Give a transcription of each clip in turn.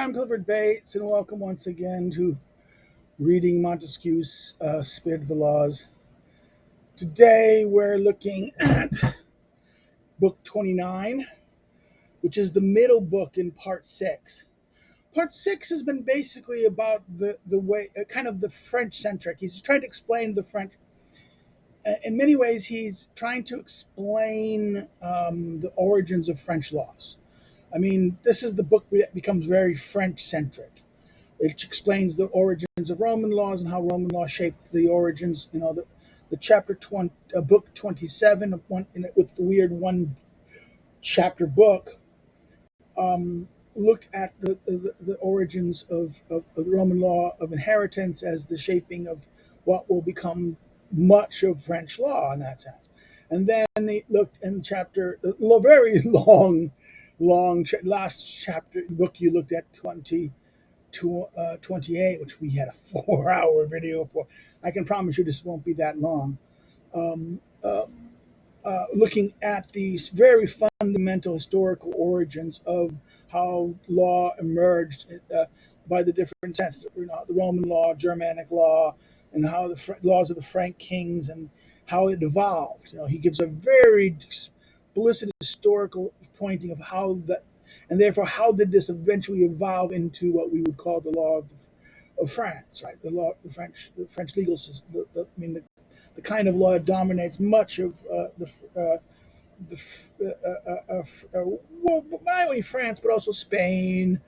I'm Clifford Bates, and welcome once again to reading Montesquieu's Spirit of the Laws. Today we're looking at Book 29, which is the middle book in Part 6. Part 6 has been basically about the way, kind of the French-centric. He's trying to explain the French. In many ways, he's trying to explain the origins of French laws. I mean, this is the book that becomes very French-centric. It explains the origins of Roman laws and how Roman law shaped the origins. The chapter 20, book 27, with the weird one chapter book, looked at the origins of the Roman law of inheritance as the shaping of what will become much of French law in that sense. And then he looked in chapter, very long last chapter book you looked at 28, which we had a 4-hour video for. I can promise you this won't be that long. Looking at these very fundamental historical origins of how law emerged by the different senses, the Roman law, Germanic law, and how the laws of the Frank kings and how it evolved. He gives a very explicit historical pointing of how that, and therefore how did this eventually evolve into what we would call the law of France, right? The French legal system. The kind of law that dominates much of not only France but also Spain,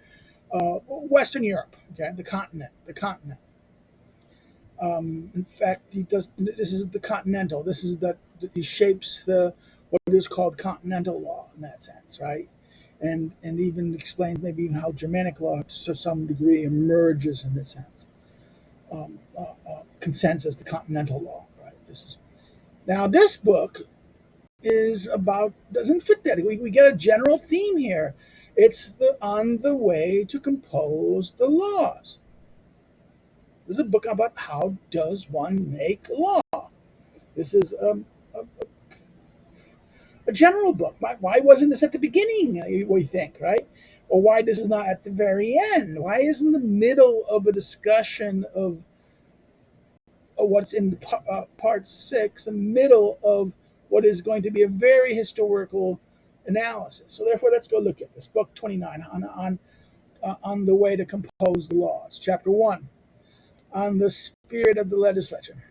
Western Europe, okay, the continent. In fact, he does. This is the continental. This is that he shapes what is called continental law in that sense, right? And even explains maybe even how Germanic law, to some degree, emerges in this sense. Consensus, the continental law, right? This book doesn't fit that. We get a general theme here. It's on the way to compose the laws. This is a book about how does one make law. This is a general book. Why wasn't this at the beginning, we think, right? Or why this is not at the very end? Why isn't the middle of a discussion of what's in part 6, the middle of what is going to be a very historical analysis? So therefore, let's go look at this. Book 29, on the way to compose the laws. Chapter 1, on the spirit of the legislature.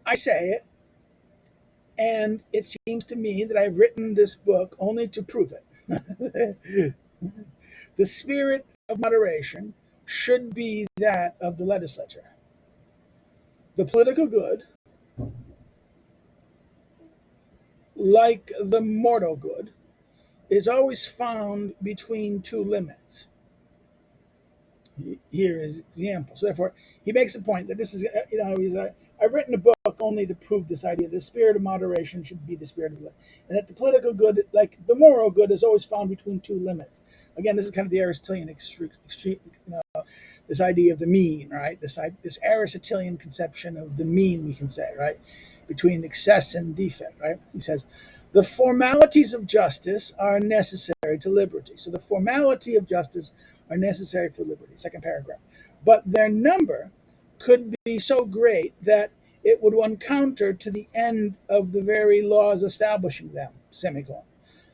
I say it, and it seems to me that I've written this book only to prove it. The spirit of moderation should be that of the legislature. The political good, like the mortal good, is always found between two limits. Here is example. So therefore, he makes a point that this is, I've written a book only to prove this idea. The spirit of moderation should be the spirit of the, and that the political good, like the moral good, is always found between two limits. Again, this is kind of the Aristotelian extreme, this idea of the mean, right? This Aristotelian conception of the mean, we can say, right, between excess and defect, right? He says, the formalities of justice are necessary to liberty. So the formality of justice are necessary for liberty. Second paragraph. But their number could be so great that it would run counter to the end of the very laws establishing them. Semicolon.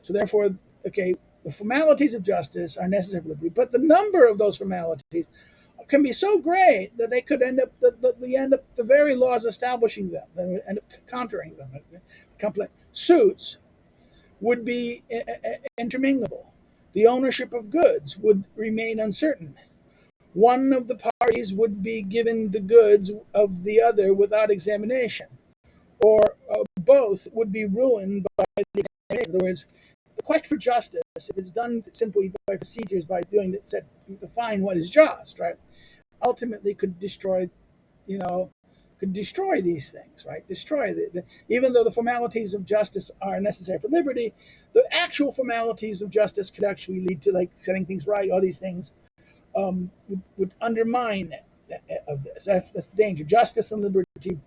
So therefore, okay, the formalities of justice are necessary for liberty, but the number of those formalities can be so great that they could end up the very laws establishing them, they would end up countering them. Suits would be interminglable. The ownership of goods would remain uncertain. One of the parties would be given the goods of the other without examination, or both would be ruined by the examination. In other words, the quest for justice, if it's done simply by procedures, by doing it, define what is just, right, ultimately could destroy, these things, right? Destroy even though the formalities of justice are necessary for liberty, the actual formalities of justice could actually lead to like setting things right. All these things would undermine of this. That's the danger. Justice and liberty.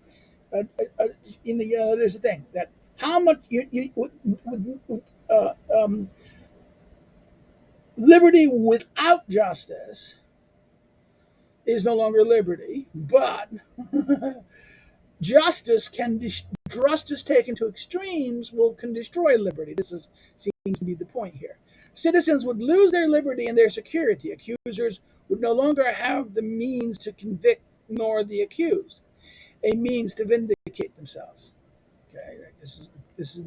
There's a thing that how much Liberty without justice is no longer liberty, but justice justice taken to extremes can destroy liberty. Seems to be the point here. Citizens would lose their liberty and their security. Accusers would no longer have the means to convict nor the accused, a means to vindicate themselves. Okay, right. This is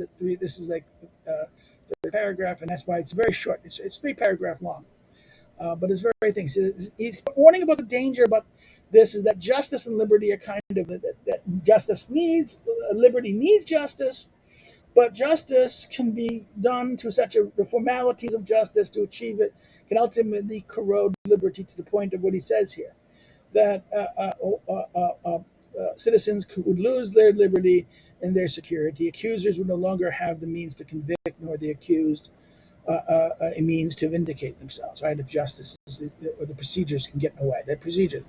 like the third paragraph, and that's why it's very short. It's 3 paragraph long, but it's very things. He's warning about the danger about this is that justice and liberty are kind of that justice needs liberty needs justice, but justice can be done to such the formalities of justice to achieve it can ultimately corrode liberty to the point of what he says here, that citizens would lose their liberty and their security. Accusers would no longer have the means to convict, nor the accused a means to vindicate themselves, right? If justice is or the procedures can get in the way. That procedure.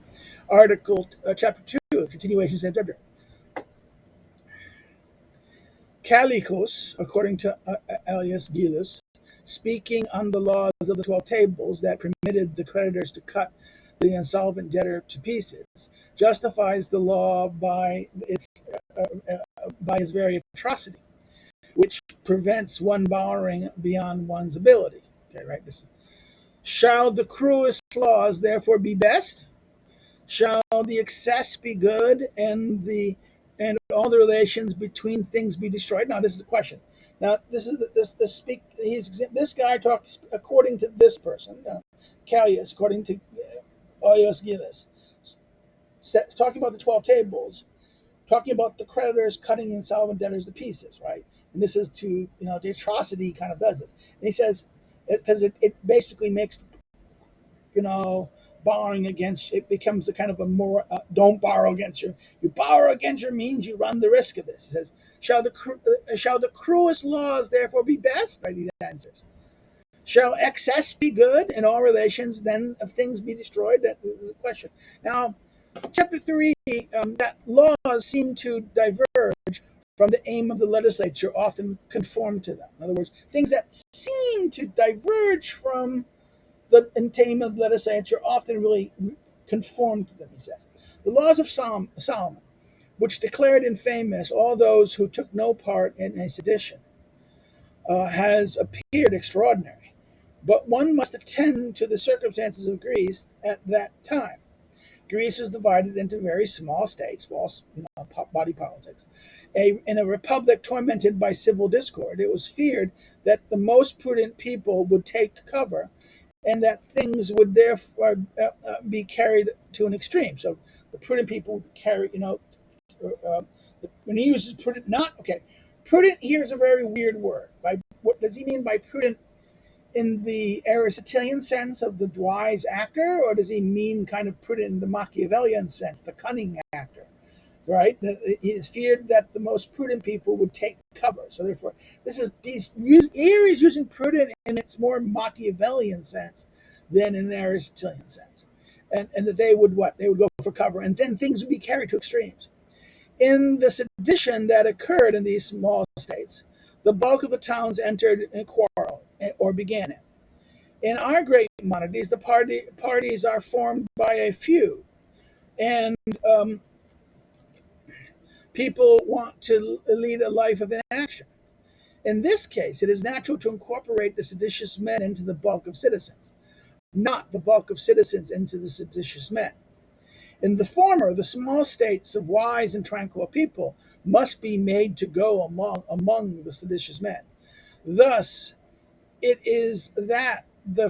Article chapter 2, continuation, same chapter. Calicos, according to Elias Gilus, speaking on the laws of the 12 tables that permitted the creditors to cut the insolvent debtor to pieces, justifies the law by his very atrocity, which prevents one borrowing beyond one's ability. Okay, right? Shall the cruelest laws therefore be best? Shall the excess be good, and all the relations between things be destroyed? Now, this is a question. Now, this guy talks according to this person, Callias, according to Elias Gilles, talking about the 12 tables, talking about the creditors cutting insolvent debtors to pieces, right? And this is to, the atrocity kind of does this. And he says, because it basically makes, borrowing against, it becomes a kind of a more, don't borrow against you borrow against your means, you run the risk of this. He says, shall the cruelest laws therefore be best? Right, he answers. Shall excess be good in all relations, then of things be destroyed? That is a question. Now, chapter 3, that laws seem to diverge from the aim of the legislature, often conform to them. In other words, things that seem to diverge from the aim of the legislature often really conform to them, he says. The laws of Solomon, which declared infamous all those who took no part in a sedition, has appeared extraordinary. But one must attend to the circumstances of Greece at that time. Greece was divided into very small states, body politics. In a republic tormented by civil discord, it was feared that the most prudent people would take cover, and that things would therefore be carried to an extreme. So the prudent people would carry, when he uses prudent, prudent here is a very weird word. What does he mean by prudent? In the Aristotelian sense of the wise actor, or does he mean kind of prudent in the Machiavellian sense, the cunning actor, right? It is feared that the most prudent people would take cover. So therefore, he's using prudent in its more Machiavellian sense than in an Aristotelian sense, and that they would go for cover, and then things would be carried to extremes. In the sedition that occurred in these small states, the bulk of the towns entered in a quarrel or began it. In our great monarchies, the parties are formed by a few, and people want to lead a life of inaction. In this case, it is natural to incorporate the seditious men into the bulk of citizens, not the bulk of citizens into the seditious men. In the former, the small states of wise and tranquil people must be made to go among the seditious men. Thus, it is that the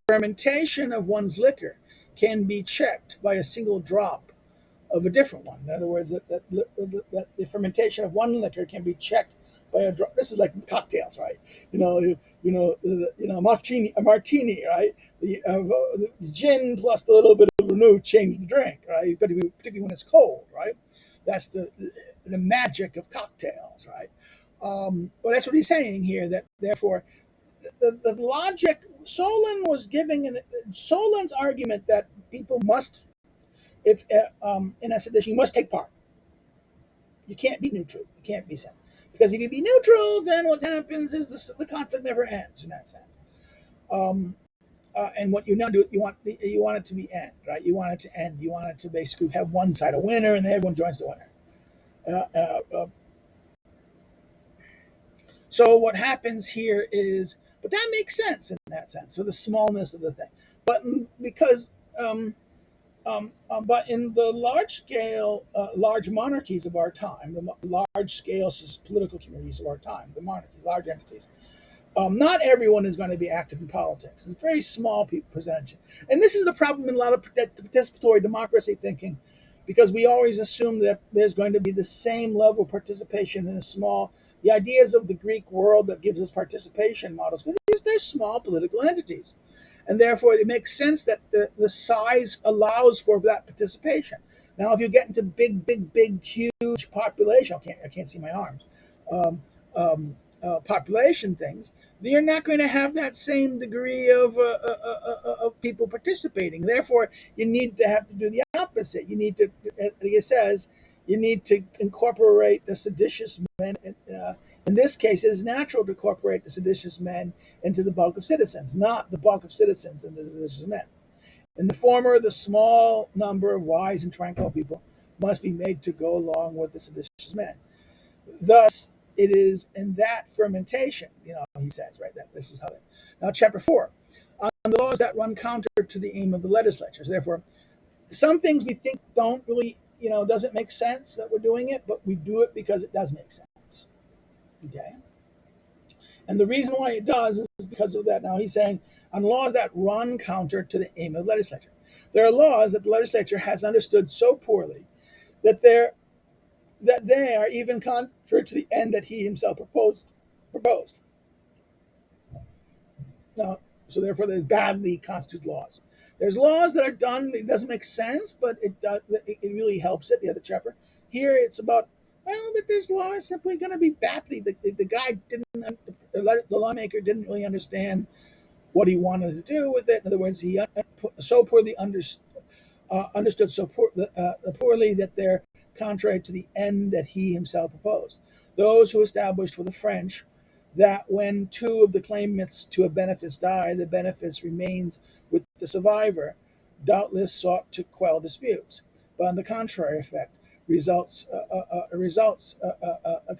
fermentation of one's liquor can be checked by a single drop of a different one. In other words, that the fermentation of one liquor can be checked by a drop. This is like cocktails, right? A martini, right? The gin plus a little bit of vermouth change the drink, right? Particularly when it's cold, right? That's the magic of cocktails, right? Well, that's what he's saying here. That therefore, the logic Solon's argument that people must, if in a sedition, you must take part. You can't be neutral. You can't be set. Because if you be neutral, then what happens is the conflict never ends in that sense. And what you now do, you want it to be end, right? You want it to end. You want it to basically have one side a winner, and then everyone joins the winner. Uh, uh, uh, so what happens here is, but that makes sense in that sense for the smallness of the thing. But because but in the large monarchies of our time, the large scale political communities of our time, the monarchies, large entities, not everyone is going to be active in politics. It's a very small percentage. And this is the problem in a lot of participatory democracy thinking, because we always assume that there's going to be the same level of participation in the ideas of the Greek world that gives us participation models, because they're small political entities. And therefore, it makes sense that the size allows for that participation. Now, if you get into big, huge population, I can't see my arms. Um, Population things, you're not going to have that same degree of people participating. Therefore, you need to have to do the opposite. You need to, like it says, you need to incorporate the seditious men. In this case, it is natural to incorporate the seditious men into the bulk of citizens, not the bulk of citizens and the seditious men. In the former, the small number of wise and tranquil people must be made to go along with the seditious men. Thus, it is in that fermentation, he says, right? That this is how it. Now, chapter 4, on the laws that run counter to the aim of the legislatures. Therefore, some things we think don't really, doesn't make sense that we're doing it, but we do it because it does make sense. Okay? And the reason why it does is because of that. Now, he's saying on laws that run counter to the aim of the legislature. There are laws that the legislature has understood so poorly that they are even contrary to the end that he himself proposed. Now, so therefore, there's badly constituted laws. There's laws that are done; it doesn't make sense, but it really helps it. The other chapter here, it's about that there's laws simply going to be badly. The guy didn't, the lawmaker didn't really understand what he wanted to do with it. In other words, he so poorly understood so poorly that they're contrary to the end that he himself proposed. Those who established for the French that when two of the claimants to a benefice die, the benefice remains with the survivor, doubtless sought to quell disputes. But on the contrary effect,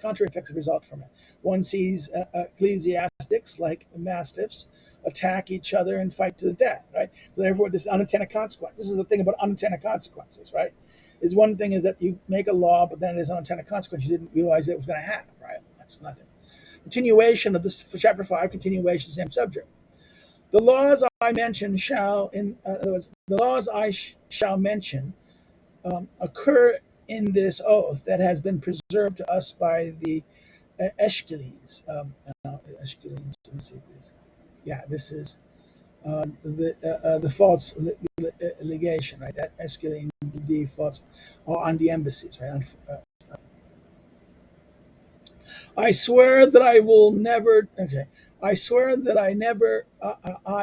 contrary effects result from it. One sees ecclesiastics like mastiffs attack each other and fight to the death, right? So therefore, this is unintended consequence. This is the thing about unintended consequences, right? Is one thing is that you make a law, but then there's unintended consequence you didn't realize it was going to have, right? That's nothing. Continuation of this for chapter 5. Continuation, same subject. The laws I mention shall, in other words, the laws I shall mention occur in this oath that has been preserved to us by the Aeschylines. Aeschylines, let me see, please. Yeah, this is the false legation, right? That Aeschylines, the false, or on the embassies, right? I swear that I will never. Okay, I swear that I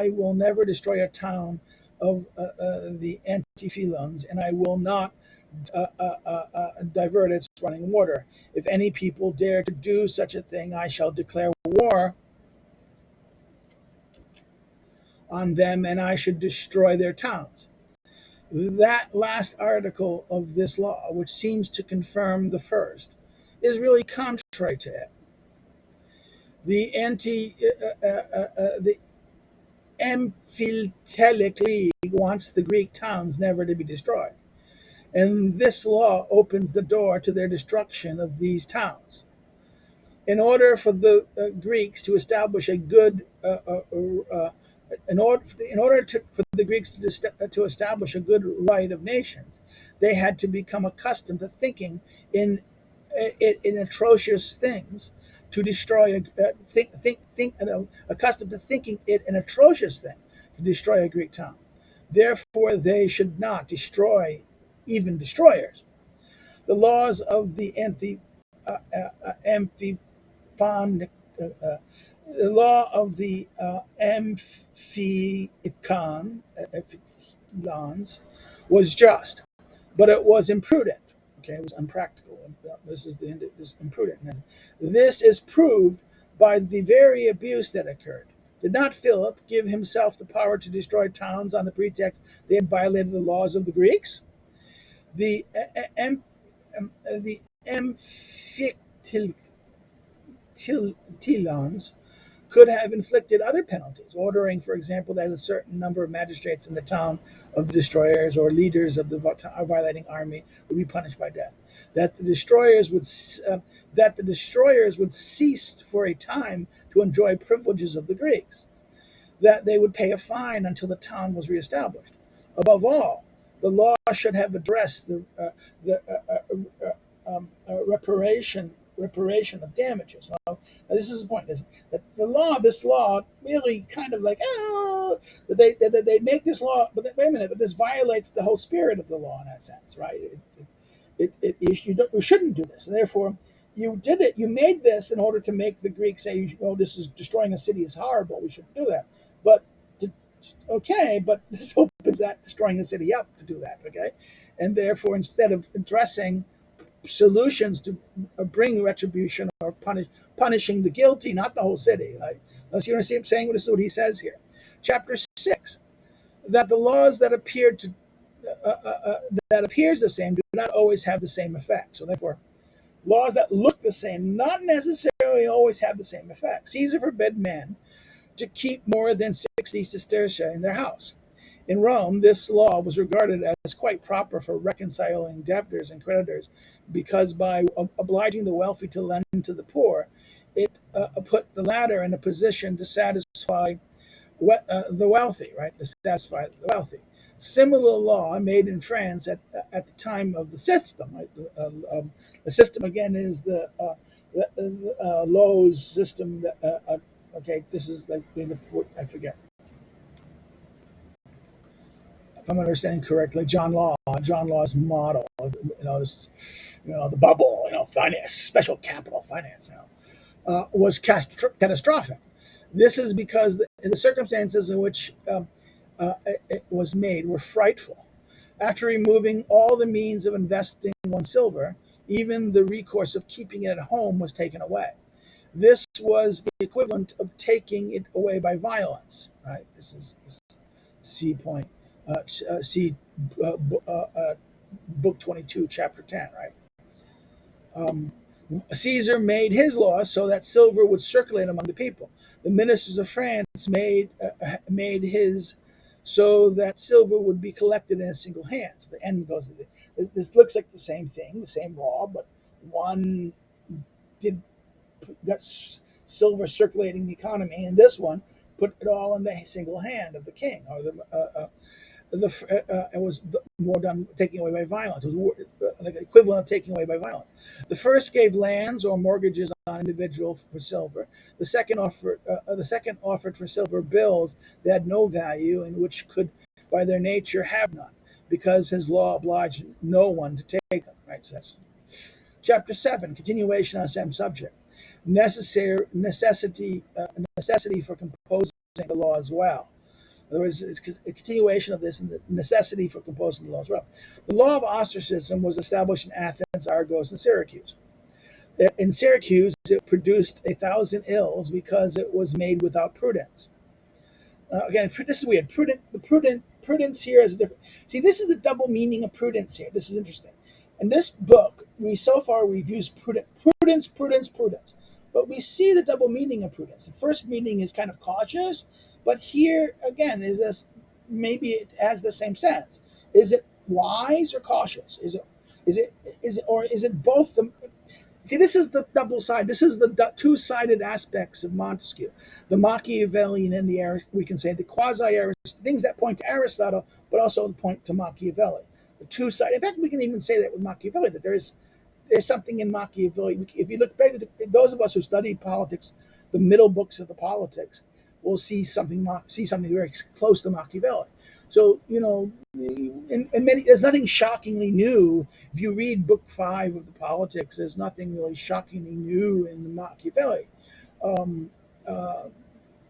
will never destroy a town of the Antiphelons, and I will not divert its running water. If any people dare to do such a thing, I shall declare war on them, and I should destroy their towns. That last article of this law, which seems to confirm the first, is really contrary to it. The Amphitelic League wants the Greek towns never to be destroyed, and this law opens the door to their destruction of these towns. In order for the Greeks to establish a good, for the Greeks to establish a good right of nations, they had to become accustomed to thinking in atrocious things to destroy accustomed to thinking it an atrocious thing to destroy a Greek town. Therefore, they should not destroy even destroyers. The laws of the the law of the amphictyons was just, but it was imprudent. Okay, it was unpractical. This is imprudent. And this is proved by the very abuse that occurred. Did not Philip give himself the power to destroy towns on the pretext they had violated the laws of the Greeks? The the Amphictyons could have inflicted other penalties, ordering, for example, that a certain number of magistrates in the town of the destroyers or leaders of the violating army would be punished by death. That the destroyers would cease for a time to enjoy privileges of the Greeks. That they would pay a fine until the town was reestablished. Above all, the law should have addressed the reparation of damages. Now, this is the point: is that this law, really kind of like, that they make this law, but wait a minute, but this violates the whole spirit of the law in that sense, right? You shouldn't do this, and therefore you did it. You made this in order to make the Greeks say, "Oh, this is destroying a city is horrible. We shouldn't do that." But okay, but this opens that destroying the city up to do that. Okay, and therefore, instead of addressing solutions to bring retribution or punishing the guilty, not the whole city. Like, you know, see what I'm saying? This is what he says here. Chapter 6, that the laws that that appears the same do not always have the same effect. So therefore, laws that look the same not necessarily always have the same effect. Caesar forbid men to keep more than 60 sestertia in their house. In Rome, this law was regarded as quite proper for reconciling debtors and creditors, because by obliging the wealthy to lend to the poor, it put the latter in a position to satisfy the wealthy, right? To satisfy the wealthy. Similar law made in France at the time of the system. Right? The system again is the Lowe's system. Okay, this is like I forget. If I'm understanding correctly, John Law's model, the bubble, finance, special capital finance, was catastrophic. This is because the circumstances in which it was made were frightful. After removing all the means of investing one's silver, even the recourse of keeping it at home was taken away. This was the equivalent of taking it away by violence. Right. This C point. See Book 22, Chapter 10, right? Um, Caesar made his laws so that silver would circulate among the people. The ministers of France made his so that silver would be collected in a single hand. So the end goes. This looks like the same thing, the same law, but one did that's silver circulating the economy, and this one put it all in the single hand of the king or it was more done taking away by violence. It was like equivalent of taking away by violence. The first gave lands or mortgages on individual for silver. The second offered for silver bills that had no value and which could, by their nature, have none, because his law obliged no one to take them. Right. So that's chapter 7, continuation on the same subject. Necessity for composing the law as well. In other words, it's a continuation of this and the necessity for composing the law as well. The law of ostracism was established in Athens, Argos, and Syracuse. In Syracuse, it produced 1,000 ills because it was made without prudence. Again, this is weird. Prudence here is a different. See, this is the double meaning of prudence here. This is interesting. In this book, we've used prudence. But we see the double meaning of prudence. The first meaning is kind of cautious, but here again maybe it has the same sense. Is it wise or cautious? Is it both? See, this is the double side. This is the two-sided aspects of Montesquieu, the Machiavellian and we can say the quasi things that point to Aristotle, but also point to Machiavelli. The two-sided. In fact, we can even say that with Machiavelli that there's something in Machiavelli. If you look back, those of us who study politics, the middle books of the politics, will see something very close to Machiavelli. So there's nothing shockingly new. If you read Book 5 of the Politics, there's nothing really shockingly new in Machiavelli.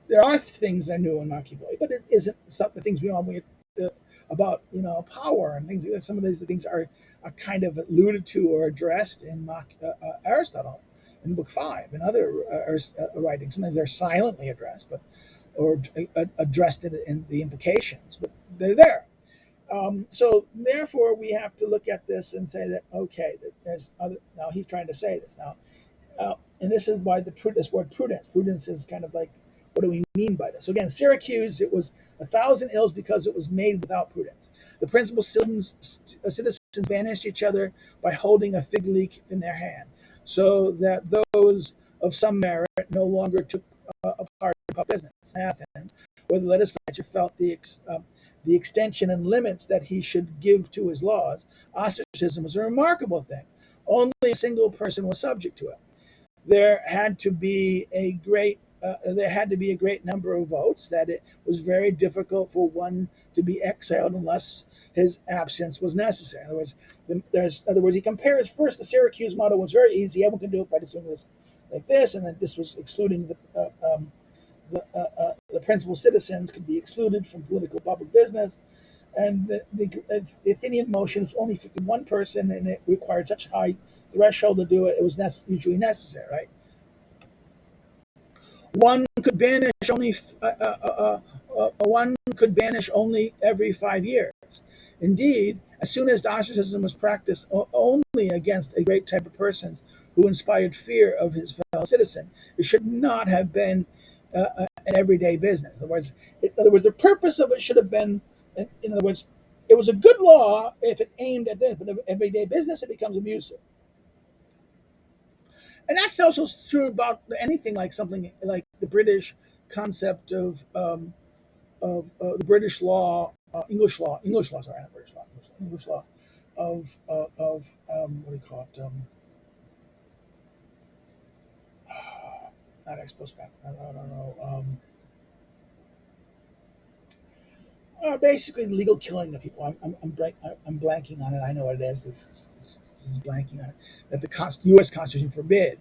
There are things that are new in Machiavelli, but it isn't the things we normally about power and things. Some of these things are kind of alluded to or addressed in Aristotle in Book 5 and other writings. Sometimes they're silently addressed, but or addressed it in the implications, but they're there. So therefore, we have to look at this and say that okay, that there's other. Now he's trying to say this now, and this is why this word prudence. Prudence is kind of like, what do we mean by this? So again, Syracuse, it was 1,000 ills because it was made without prudence. The principal citizens banished each other by holding a fig leaf in their hand, so that those of some merit no longer took a part in public business. In Athens, where the legislature felt the extension and limits that he should give to his laws, ostracism was a remarkable thing. Only a single person was subject to it. There had to be a great number of votes, that it was very difficult for one to be exiled unless his absence was necessary. In other words, he compares first the Syracuse model was very easy. Everyone can do it by just doing this like this, and then this was excluding the principal citizens could be excluded from political public business. And the Athenian motion was only 51 person, and it required such a high threshold to do it. It was usually necessary, right? One could banish only every 5 years. Indeed, as soon as ostracism was practiced only against a great type of persons who inspired fear of his fellow citizen, it should not have been an everyday business. In other words, the purpose of it should have been, in other words, it was a good law if it aimed at this, but everyday business, it becomes abusive. And that's also true about anything like something like the British concept of the British law, English law, sorry, not British law, English law of what do you call it? Not ex post facto. I don't know. Basically, legal killing of people. I'm blanking on it. I know what it is. This is blanking on it. That the U.S. Constitution forbid.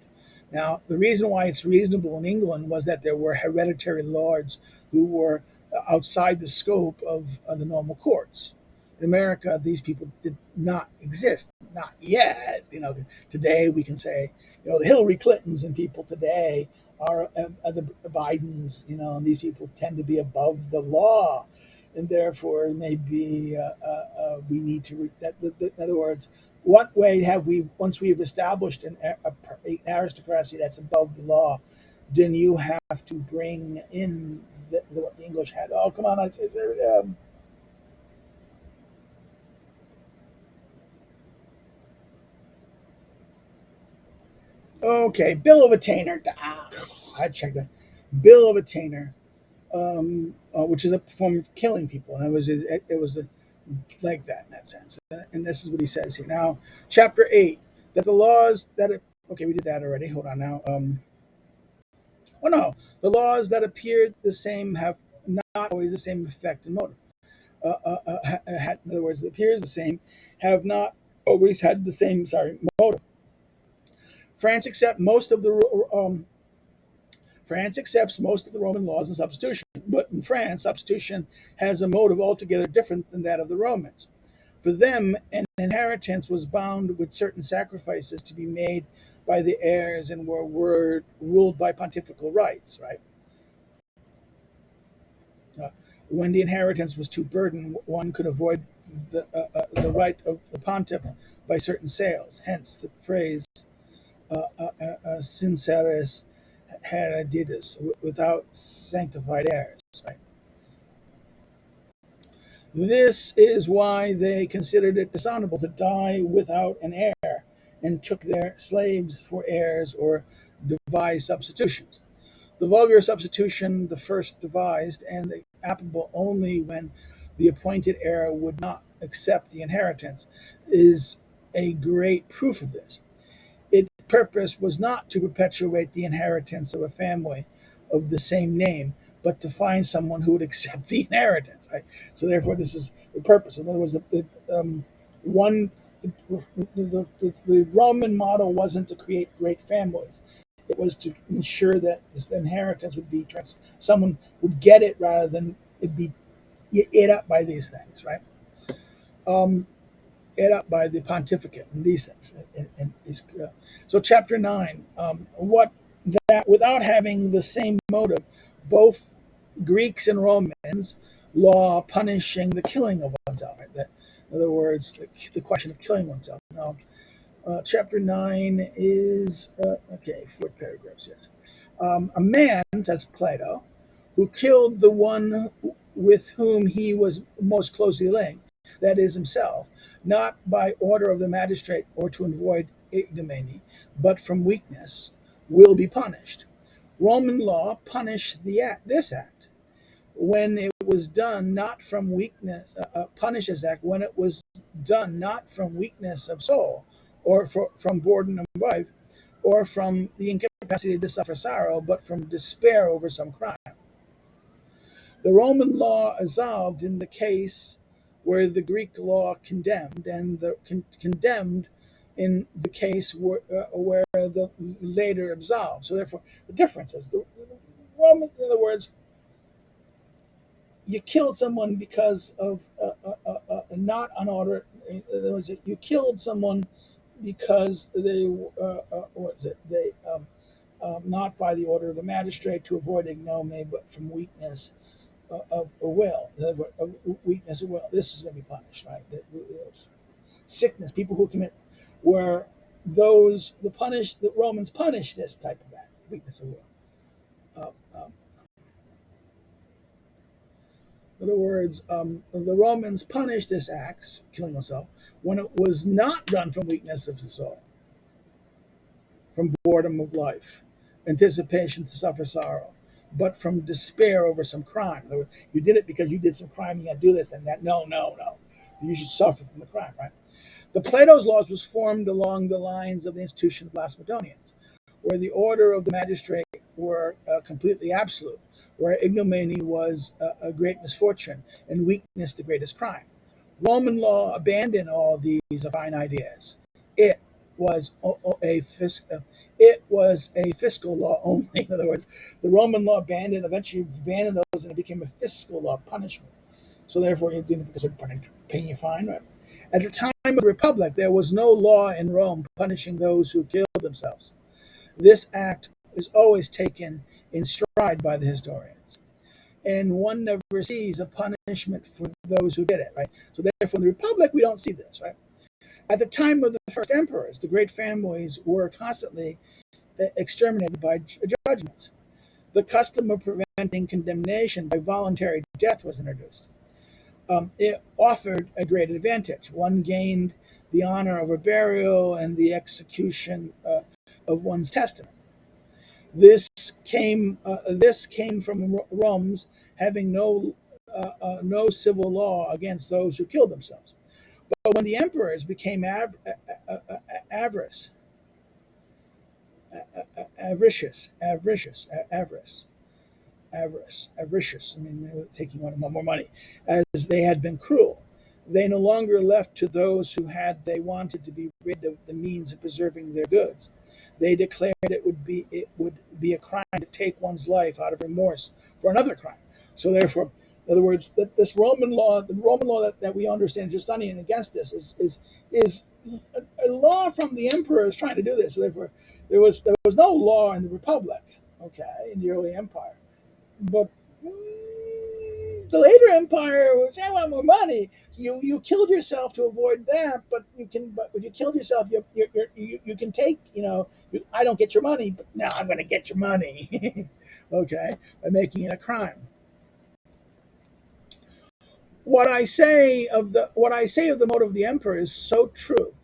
Now, the reason why it's reasonable in England was that there were hereditary lords who were outside the scope of the normal courts. In America, these people did not exist, not yet. Today we can say, the Hillary Clintons and people today are the Bidens, and these people tend to be above the law, and therefore maybe we need to. In other words, what way have we, once we've established an aristocracy that's above the law, then you have to bring in what the English had. Oh, come on! Okay, Bill of Attainder. I checked that. Bill of Attainder, which is a form of killing people, and like that in that sense. And this is what he says here. Now, chapter 8, that the laws that okay, we did that already. Hold on now. Oh no, the laws that appear the same have not always the same effect and motive. In other words, it appears the same, have not always had the same. Sorry, motive. France accept most of the France accepts most of the Roman laws and substitution, but in France, substitution has a motive altogether different than that of the Romans. For them, an inheritance was bound with certain sacrifices to be made by the heirs and were ruled by pontifical rights, right? When the inheritance was too burdened, one could avoid the right of the pontiff by certain sales. Hence the phrase sinceris hereditas, without sanctified heirs. Right? This is why they considered it dishonorable to die without an heir, and took their slaves for heirs or devised substitutions. The vulgar substitution, the first devised, and applicable only when the appointed heir would not accept the inheritance, is a great proof of this. Its purpose was not to perpetuate the inheritance of a family of the same name, but to find someone who would accept the inheritance. Right? So, therefore, this was the purpose. In other words, one the Roman model wasn't to create great families. It was to ensure that this inheritance would be someone would get it rather than it be ate up by these things, right? Ate up by the pontificate and these things. So, chapter 9, what that without having the same motive, both Greeks and Romans law punishing the killing of oneself. Right? In other words, the question of killing oneself. Now, chapter 9 is, okay, 4 paragraphs, yes. A man, says Plato, who killed the one with whom he was most closely linked, that is himself, not by order of the magistrate or to avoid ignominy, but from weakness, will be punished. Roman law punished this act when it was done not from weakness, punish this act when it was done not from weakness of soul, or from boredom of life, or from the incapacity to suffer sorrow, but from despair over some crime. The Roman law absolved in the case where the Greek law condemned, and the condemned in the case where the later absolved. So therefore, the difference is the Roman, in other words, you killed someone because of not on order. In other words, you killed someone because they what is it? They not by the order of the magistrate to avoid ignominy, but from weakness of will, of weakness of will. This is going to be punished, right? Sickness, people who commit, where the Romans punish this type of act, weakness of will. In other words, the Romans punished this act, killing himself, when it was not done from weakness of the soul, from boredom of life, anticipation to suffer sorrow, but from despair over some crime. In other words, you did it because you did some crime, you got to do this and that. No, no, no. You should suffer from the crime, right? The Plato's laws was formed along the lines of the institution of Lacedaemonians, where the order of the magistrate were completely absolute, where ignominy was a great misfortune and weakness the greatest crime. Roman law abandoned all these fine ideas. It was it was a fiscal law only. In other words, the Roman law eventually abandoned those, and it became a fiscal law, punishment. So therefore, you did it because they're paying you fine. Right? At the time of the Republic, there was no law in Rome punishing those who killed themselves. This act is always taken in stride by the historians, and one never sees a punishment for those who did it. Right. So therefore, in the Republic, we don't see this. Right. At the time of the first emperors, the great families were constantly exterminated by judgments. The custom of preventing condemnation by voluntary death was introduced. It offered a great advantage. One gained the honor of a burial and the execution of one's testament. This came from Rome's having no civil law against those who killed themselves. But when the emperors became avaricious, I mean, taking on more money, as they had been cruel. They no longer left to those who they wanted to be rid of the means of preserving their goods. They declared it would be a crime to take one's life out of remorse for another crime. So therefore, in other words, that this Roman law, the Roman law that we understand Justinian against this is a law from the emperors trying to do this. So therefore, there was no law in the Republic, okay, in the early empire. But the later empire was, I want more money. You killed yourself to avoid that, but if you killed yourself, you can take, I don't get your money, but now I'm going to get your money, okay, by making it a crime. What I say of the motive of the emperor is so true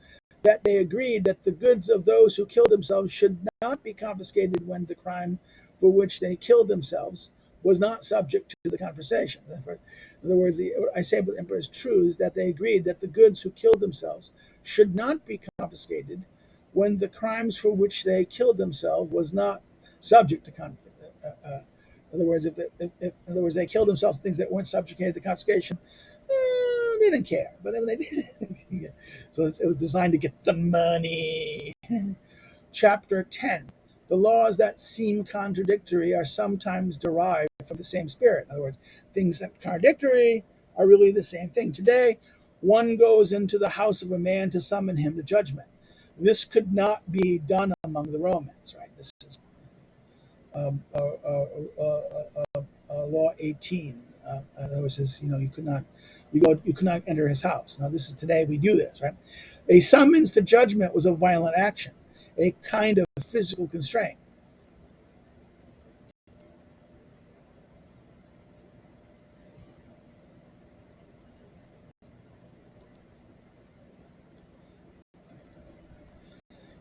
that they agreed that the goods of those who killed themselves should not be confiscated when the crime for which they killed themselves was not subject to the conversation. In other words, what I say about the emperor is true is that they agreed that the goods who killed themselves should not be confiscated when the crimes for which they killed themselves was not subject to confiscation. In other words, if they killed themselves things that weren't subjugated to confiscation, they didn't care. But then they did it. So it was designed to get the money. Chapter 10. The laws that seem contradictory are sometimes derived from the same spirit. In other words, things that are contradictory are really the same thing. Today, one goes into the house of a man to summon him to judgment. This could not be done among the Romans, right? This is Law 18. In other words, says, you could not enter his house. Now, this is today we do this, right? A summons to judgment was a violent action, a kind of physical constraint.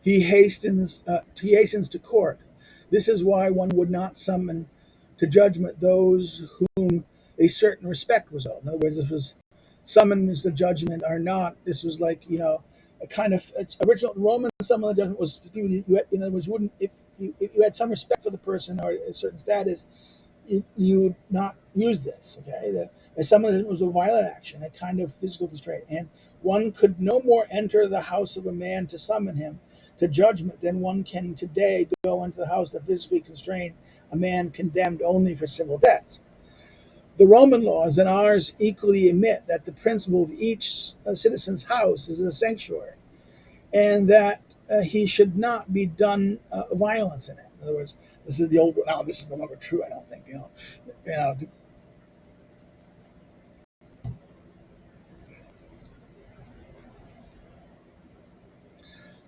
He hastens to court. This is why one would not summon to judgment those whom a certain respect was owed. In other words, this was summons to judgment are not. This was like a kind of it's original Roman summon to judgment was people in other words, you wouldn't if you had some respect for the person or a certain status, you would not use this. Okay, as someone was a violent action, a kind of physical constraint, and one could no more enter the house of a man to summon him to judgment than one can today go into the house to physically constrain a man condemned only for civil debts. The Roman laws and ours equally admit that the principle of each citizen's house is a sanctuary, and that he should not be done violence in it. In other words, this is the old one. Now, this is no longer true. I don't think. You know. In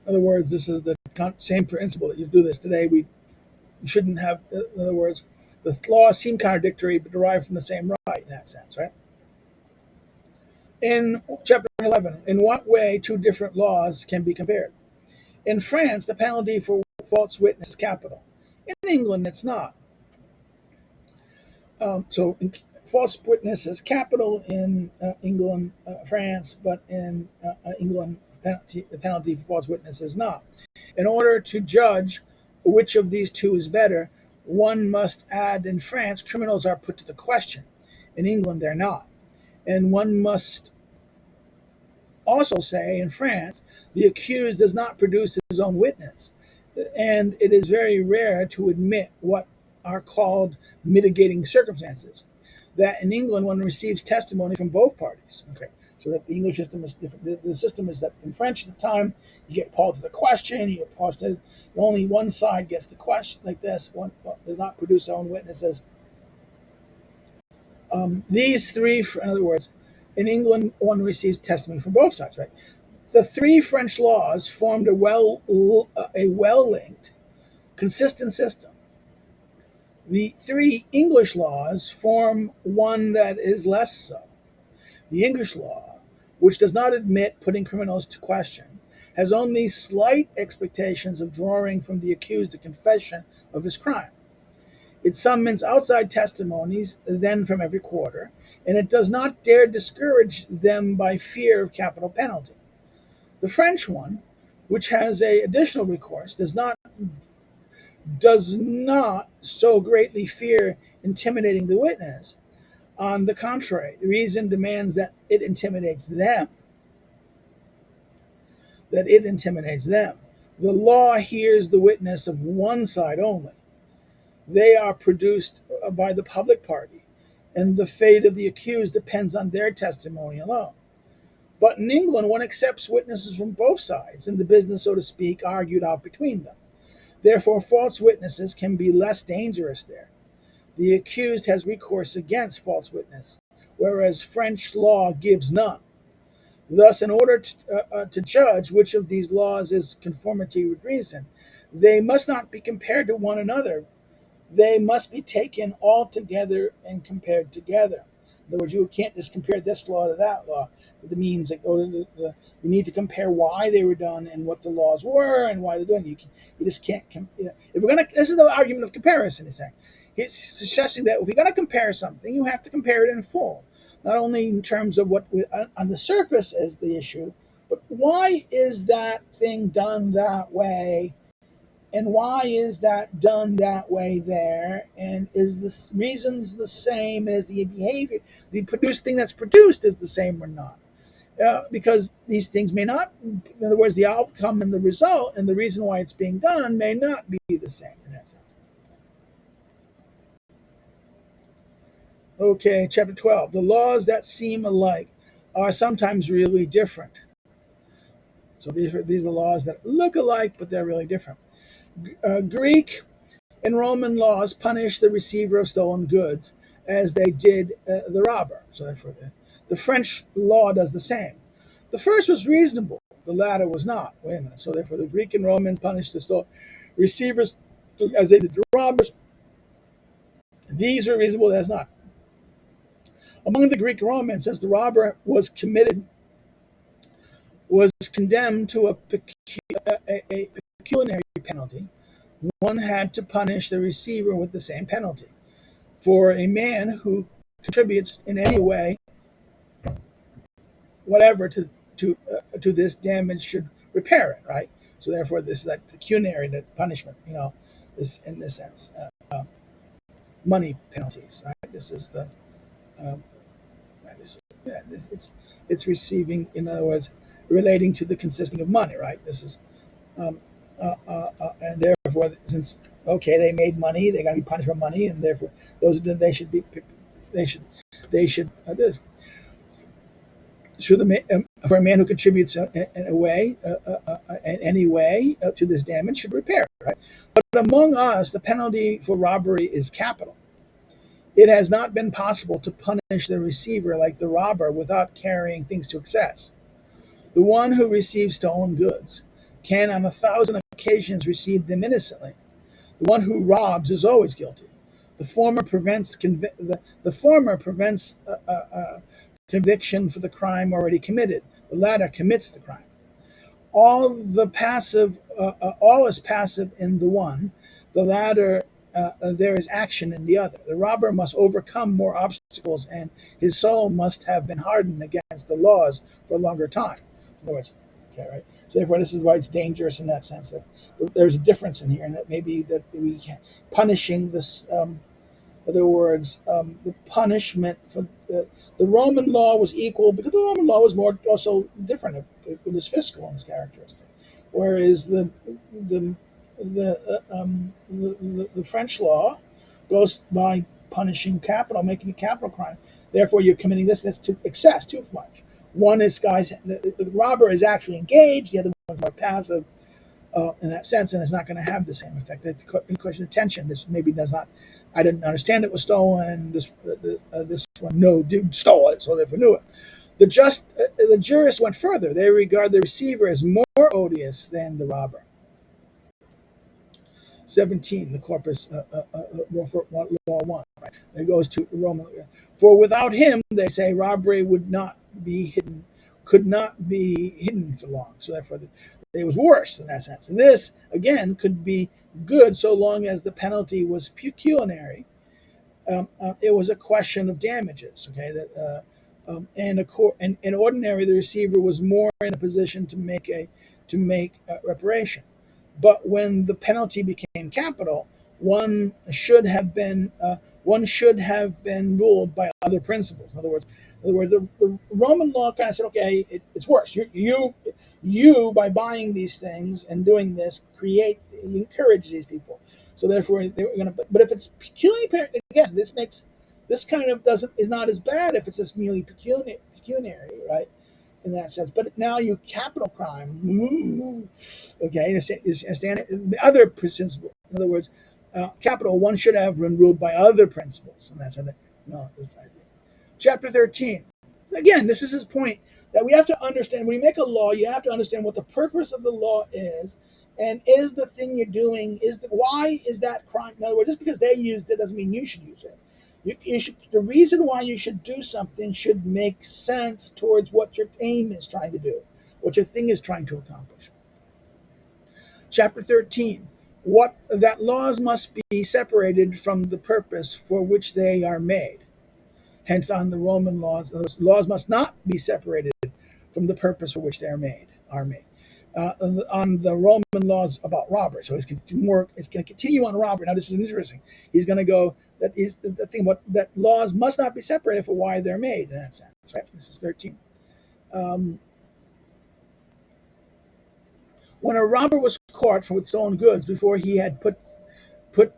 other words, this is the same principle that you do this today. We shouldn't have. In other words, the laws seem contradictory, but derive from the same right in that sense, right? In chapter 11, in what way two different laws can be compared? In France, the penalty for false witness is capital. In England, it's not. False witness is capital in England, France, but in England, the penalty for false witness is not. In order to judge which of these two is better, one must add in France, criminals are put to the question. In England, they're not. And one must also say in France, the accused does not produce his own witness. And it is very rare to admit what are called mitigating circumstances. That in England, one receives testimony from both parties. Okay, so that the English system is different. The system is that in French at the time, you get called to the question, you get paused to only one side gets the question like this. One does not produce their own witnesses. These three, in other words, in England, one receives testimony from both sides. Right. The three French laws formed a well-linked, consistent system. The three English laws form one that is less so. The English law, which does not admit putting criminals to question, has only slight expectations of drawing from the accused a confession of his crime. It summons outside testimonies then from every quarter, and it does not dare discourage them by fear of capital penalty. The French one, which has a additional recourse, does not so greatly fear intimidating the witness. On the contrary, the reason demands that it intimidates them. The law hears the witness of one side only. They are produced by the public party, and the fate of the accused depends on their testimony alone. But in England, one accepts witnesses from both sides, and the business, so to speak, argued out between them. Therefore, false witnesses can be less dangerous there. The accused has recourse against false witness, whereas French law gives none. Thus, in order to judge which of these laws is conformity with reason, they must not be compared to one another. They must be taken all together and compared together. In other words, you can't just compare this law to that law. It means that you need to compare why they were done and what the laws were and why they're doing. You just can't. If we're gonna, this is the argument of comparison. He's saying, he's suggesting that if you're gonna compare something, you have to compare it in full, not only in terms of what on the surface is the issue, but why is that thing done that way? And why is that done that way there? And is the reasons the same as the behavior, the produced thing that's produced is the same or not? Because these things may not, in other words, the outcome and the result and the reason why it's being done may not be the same in that sense. Okay, chapter 12. The laws that seem alike are sometimes really different. So these are laws that look alike, but they're really different. Greek and Roman laws punish the receiver of stolen goods as they did the robber. So therefore, the French law does the same. The first was reasonable, the latter was not. Wait a minute. So therefore, the Greek and Romans punished the receivers as they did the robbers. These are reasonable, that's not. Among the Greek and Romans, since the robber was condemned to a pecuniary penalty, one had to punish the receiver with the same penalty. For a man who contributes in any way, whatever, to this damage should repair it, right? So therefore, this is that pecuniary, that punishment, is in this sense, money penalties, right? This is the it's receiving, in other words, relating to the consisting of money, right? This is and therefore, since they made money, they're going to be punished for money, and therefore they should for a man who contributes in any way to this damage should repair it, right? But among us, the penalty for robbery is capital. It has not been possible to punish the receiver like the robber without carrying things to excess. The one who receives stolen goods can on 1,000 occasions receive them innocently. The one who robs is always guilty. The former prevents conviction for the crime already committed. The latter commits the crime. All is passive in the one. The latter, there is action in the other. The robber must overcome more obstacles, and his soul must have been hardened against the laws for a longer time. In other words, right? So therefore, this is why it's dangerous in that sense, that there's a difference in here, and that maybe that we punishing this. In other words, the punishment for the Roman law was equal, because the Roman law was more also different. It was fiscal in its characteristic, whereas the French law goes by punishing capital, making a capital crime. Therefore, you're committing this. That's too excess, too much. One is the robber is actually engaged. The other one's more passive. In that sense, and it's not going to have the same effect. In question of tension, this maybe does not. I didn't understand it was stolen. This one, no dude stole it, so therefore knew it. The jurists went further. They regard the receiver as more odious than the robber. 17, the corpus law 1. Right? It goes to Roman. For without him, they say, robbery could not be hidden for long. So therefore, it was worse in that sense. And this, again, could be good so long as the penalty was pecuniary. It was a question of damages. Okay, and in ordinary, the receiver was more in a position to make reparation. But when the penalty became capital, one should have been ruled by other principles. In other words, the Roman law kind of said, okay, it's worse. You by buying these things and doing this, encourage these people. So therefore, they're going to. But if it's pecuniary, again, this kind of is not as bad if it's just merely pecuniary, right? In that sense, but now you capital crime. Okay, understand other principle. In other words, capital one should have been ruled by other principles, and that's how this idea. Chapter 13. Again, this is his point that we have to understand. When you make a law, you have to understand what the purpose of the law is, and is the thing you're doing why is that crime? In other words, just because they used it doesn't mean you should use it. The reason why you should do something should make sense towards what your aim is trying to do, what your thing is trying to accomplish. Chapter 13, that laws must be separated from the purpose for which they are made. Hence, on the Roman laws, those laws must not be separated from the purpose for which they are made. On the Roman laws about robbery, so it's going to continue on robbery. Now, this is interesting. He's going to go. That is the thing. That laws must not be separated for why they're made. In that sense, right? This is 13. When a robber was caught with stolen goods before he had put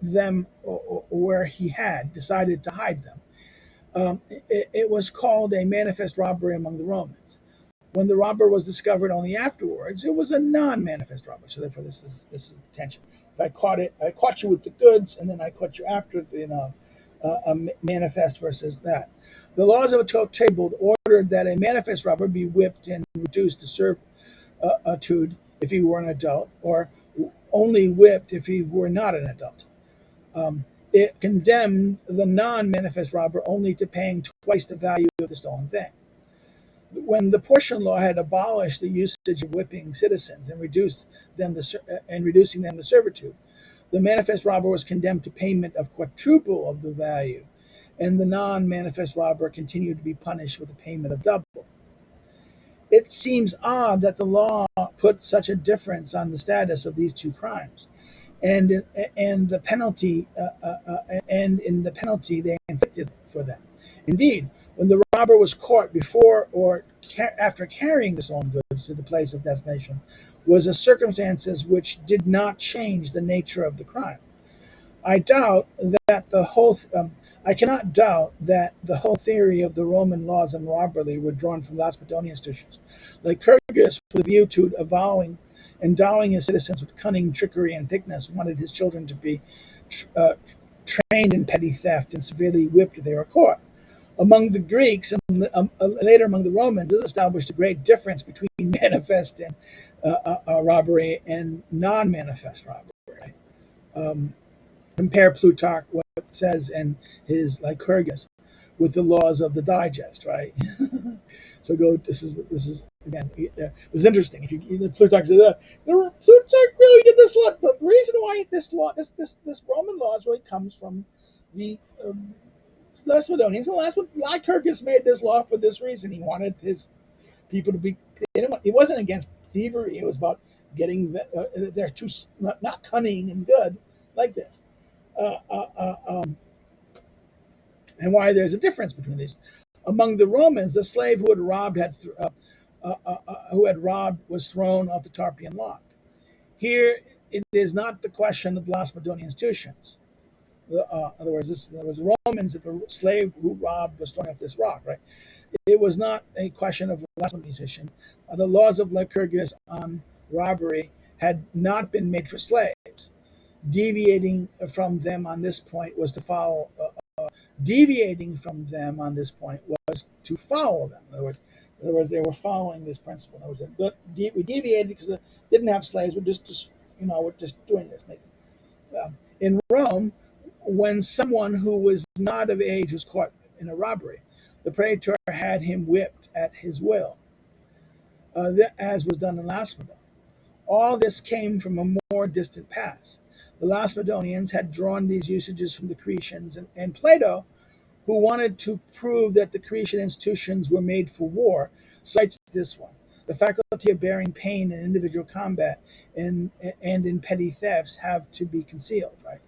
them where he had decided to hide them, it was called a manifest robbery among the Romans. When the robber was discovered only afterwards, it was a non-manifest robbery. So therefore, this is the tension. If I caught you with the goods, and then I caught you after, a manifest versus that. The laws of a table ordered that a manifest robber be whipped and reduced to servitude if he were an adult, or only whipped if he were not an adult. Um, it condemned the non-manifest robber only to paying twice the value of the stolen thing. When the portion law had abolished the usage of whipping citizens and reducing them to servitude, the manifest robber was condemned to payment of quadruple of the value, and the non-manifest robber continued to be punished with the payment of double. It seems odd that the law put such a difference on the status of these two crimes, and and the penalty and in the penalty they inflicted for them. Indeed, when the robber was caught before or after carrying the stolen goods to the place of destination, was a circumstances which did not change the nature of the crime. I doubt that the whole. I cannot doubt that the whole theory of the Roman laws on robbery were drawn from Lacedaemonian institutions. Lycurgus, with a view to endowing his citizens with cunning, trickery, and thickness, wanted his children to be uh, trained in petty theft and severely whipped if they were caught. Among the Greeks and later among the Romans, this established a great difference between manifest and robbery and non-manifest robbery. Um, Compare Plutarch, what it says in his Lycurgus, with the laws of the digest, right? So go. This is again. It was interesting. If Plutarch says Plutarch really did this law. The reason why this Roman laws really comes from the Lacedaemonians. And Lycurgus made this law for this reason. He wanted his people to be. It wasn't against thievery. It was about getting. They're too not cunning and good like this. Uh, uh, uh, um, and why there's a difference between these. Among the Romans, the slave who had robbed was thrown off the Tarpeian lock. Here, it is not the question of the Lacedaemonian institutions. In other words, there was Romans. If a slave who robbed was thrown off this rock, right? It was not a question of Lacedaemonian institution. The laws of Lycurgus on robbery had not been made for slaves. Deviating from them on this point was to follow. Deviating from them on this point was to follow them. In other words, they were following this principle. In other words, we deviated because they didn't have slaves. We're just doing this. In Rome, when someone who was not of age was caught in a robbery, the praetor had him whipped at his will, as was done in Lacedaemon. All this came from a more distant past. The Lacedaemonians had drawn these usages from the Cretians, and Plato, who wanted to prove that the Cretan institutions were made for war, cites this one. The faculty of bearing pain in individual combat and in petty thefts have to be concealed, right?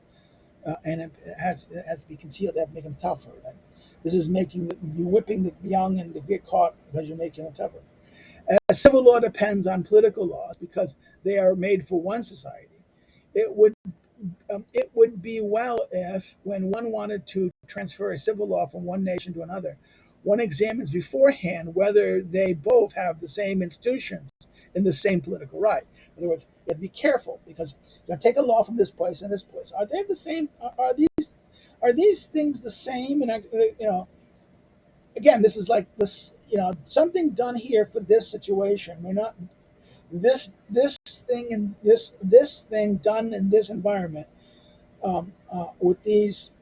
And it has to be concealed. They have to make them tougher, right? This is you're whipping the young and they get caught because you're making them tougher. Civil law depends on political laws because they are made for one society. It would it would be well if, when one wanted to transfer a civil law from one nation to another, one examines beforehand whether they both have the same institutions and the same political right. In other words, you have to be careful because you take a law from this place and this place. Are they the same? Are these things the same? And again, this is like this. Something done here for this situation may not this thing and this thing done in this environment with these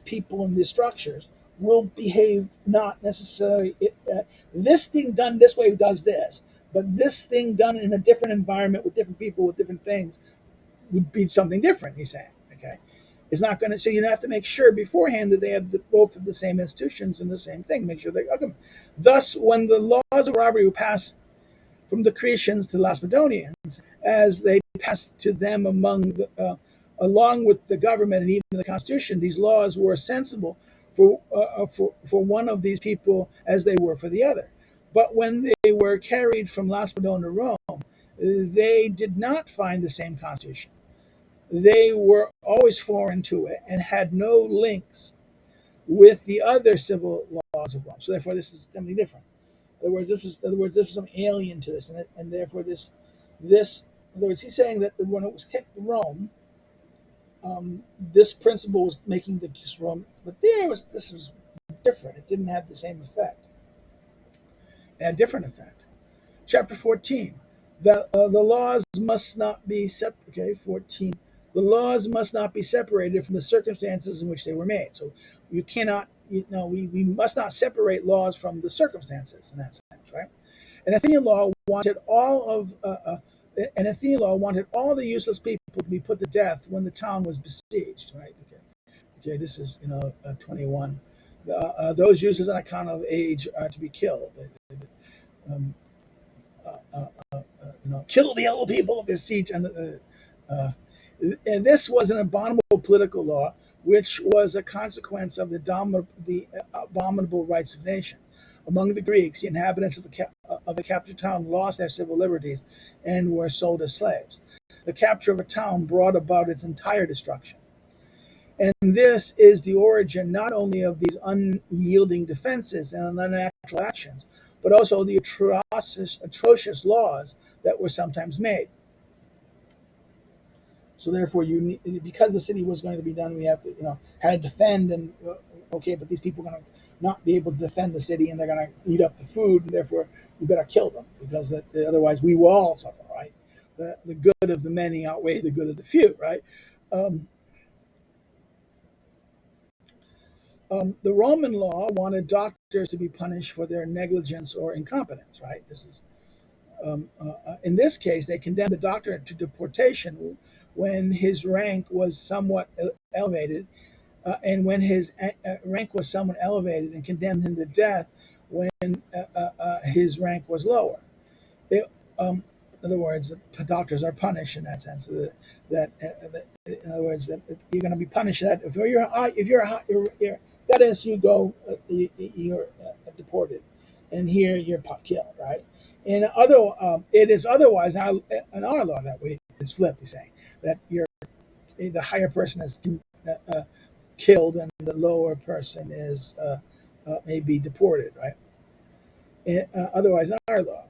people and these structures will behave not necessarily. This thing done this way does this, but this thing done in a different environment with different people with different things would be something different. He's saying, okay, it's not going to. So you have to make sure beforehand that they have both of the same institutions and the same thing. Make sure they. Okay. Thus, when the laws of robbery were passed from the Cretans to Lacedaemonians, as they passed to them along with the government and even the constitution, these laws were sensible for one of these people as they were for the other. But when they were carried from Lacedaemon to Rome, they did not find the same constitution. They were always foreign to it and had no links with the other civil laws of Rome. So therefore, this is something different. In other words, this was some alien to this, and therefore this. In other words, he's saying that when it was kicked to Rome, this principle was making the Rome, but this was different. It didn't have the same effect. It had a different effect. Chapter 14. The laws must not be Okay, 14. The laws must not be separated from the circumstances in which they were made. So you cannot, we must not separate laws from the circumstances in that sense, right? An Athenian law wanted an Athenian law wanted all the useless people to be put to death when the town was besieged, right? Okay, this is 21. Those useless on account of age are to be killed. Um, kill the old people of this siege. And this was an abominable political law, which was a consequence of the abominable rights of nation. Among the Greeks, the inhabitants of a captured town lost their civil liberties and were sold as slaves. The capture of a town brought about its entire destruction. And this is the origin not only of these unyielding defenses and unnatural actions, but also the atrocious laws that were sometimes made. So therefore, because the city was going to be done, we have to, had to defend and okay, but these people are going to not be able to defend the city, and they're going to eat up the food, and therefore we better kill them because otherwise we will all suffer, right? The good of the many outweigh the good of the few, right? The Roman law wanted doctors to be punished for their negligence or incompetence, right? This is in this case, they condemned the doctor to deportation when his rank was somewhat elevated, and when his rank was somewhat elevated, and condemned him to death when his rank was lower. It, in other words, the doctors are punished in that sense. That in other words, that you're going to be punished. That if you're status, you go, you're deported, and here you're killed, right? It is otherwise in our law that way. It's flipped. You say that the higher person is killed and the lower person is may be deported, right? Otherwise, in our law,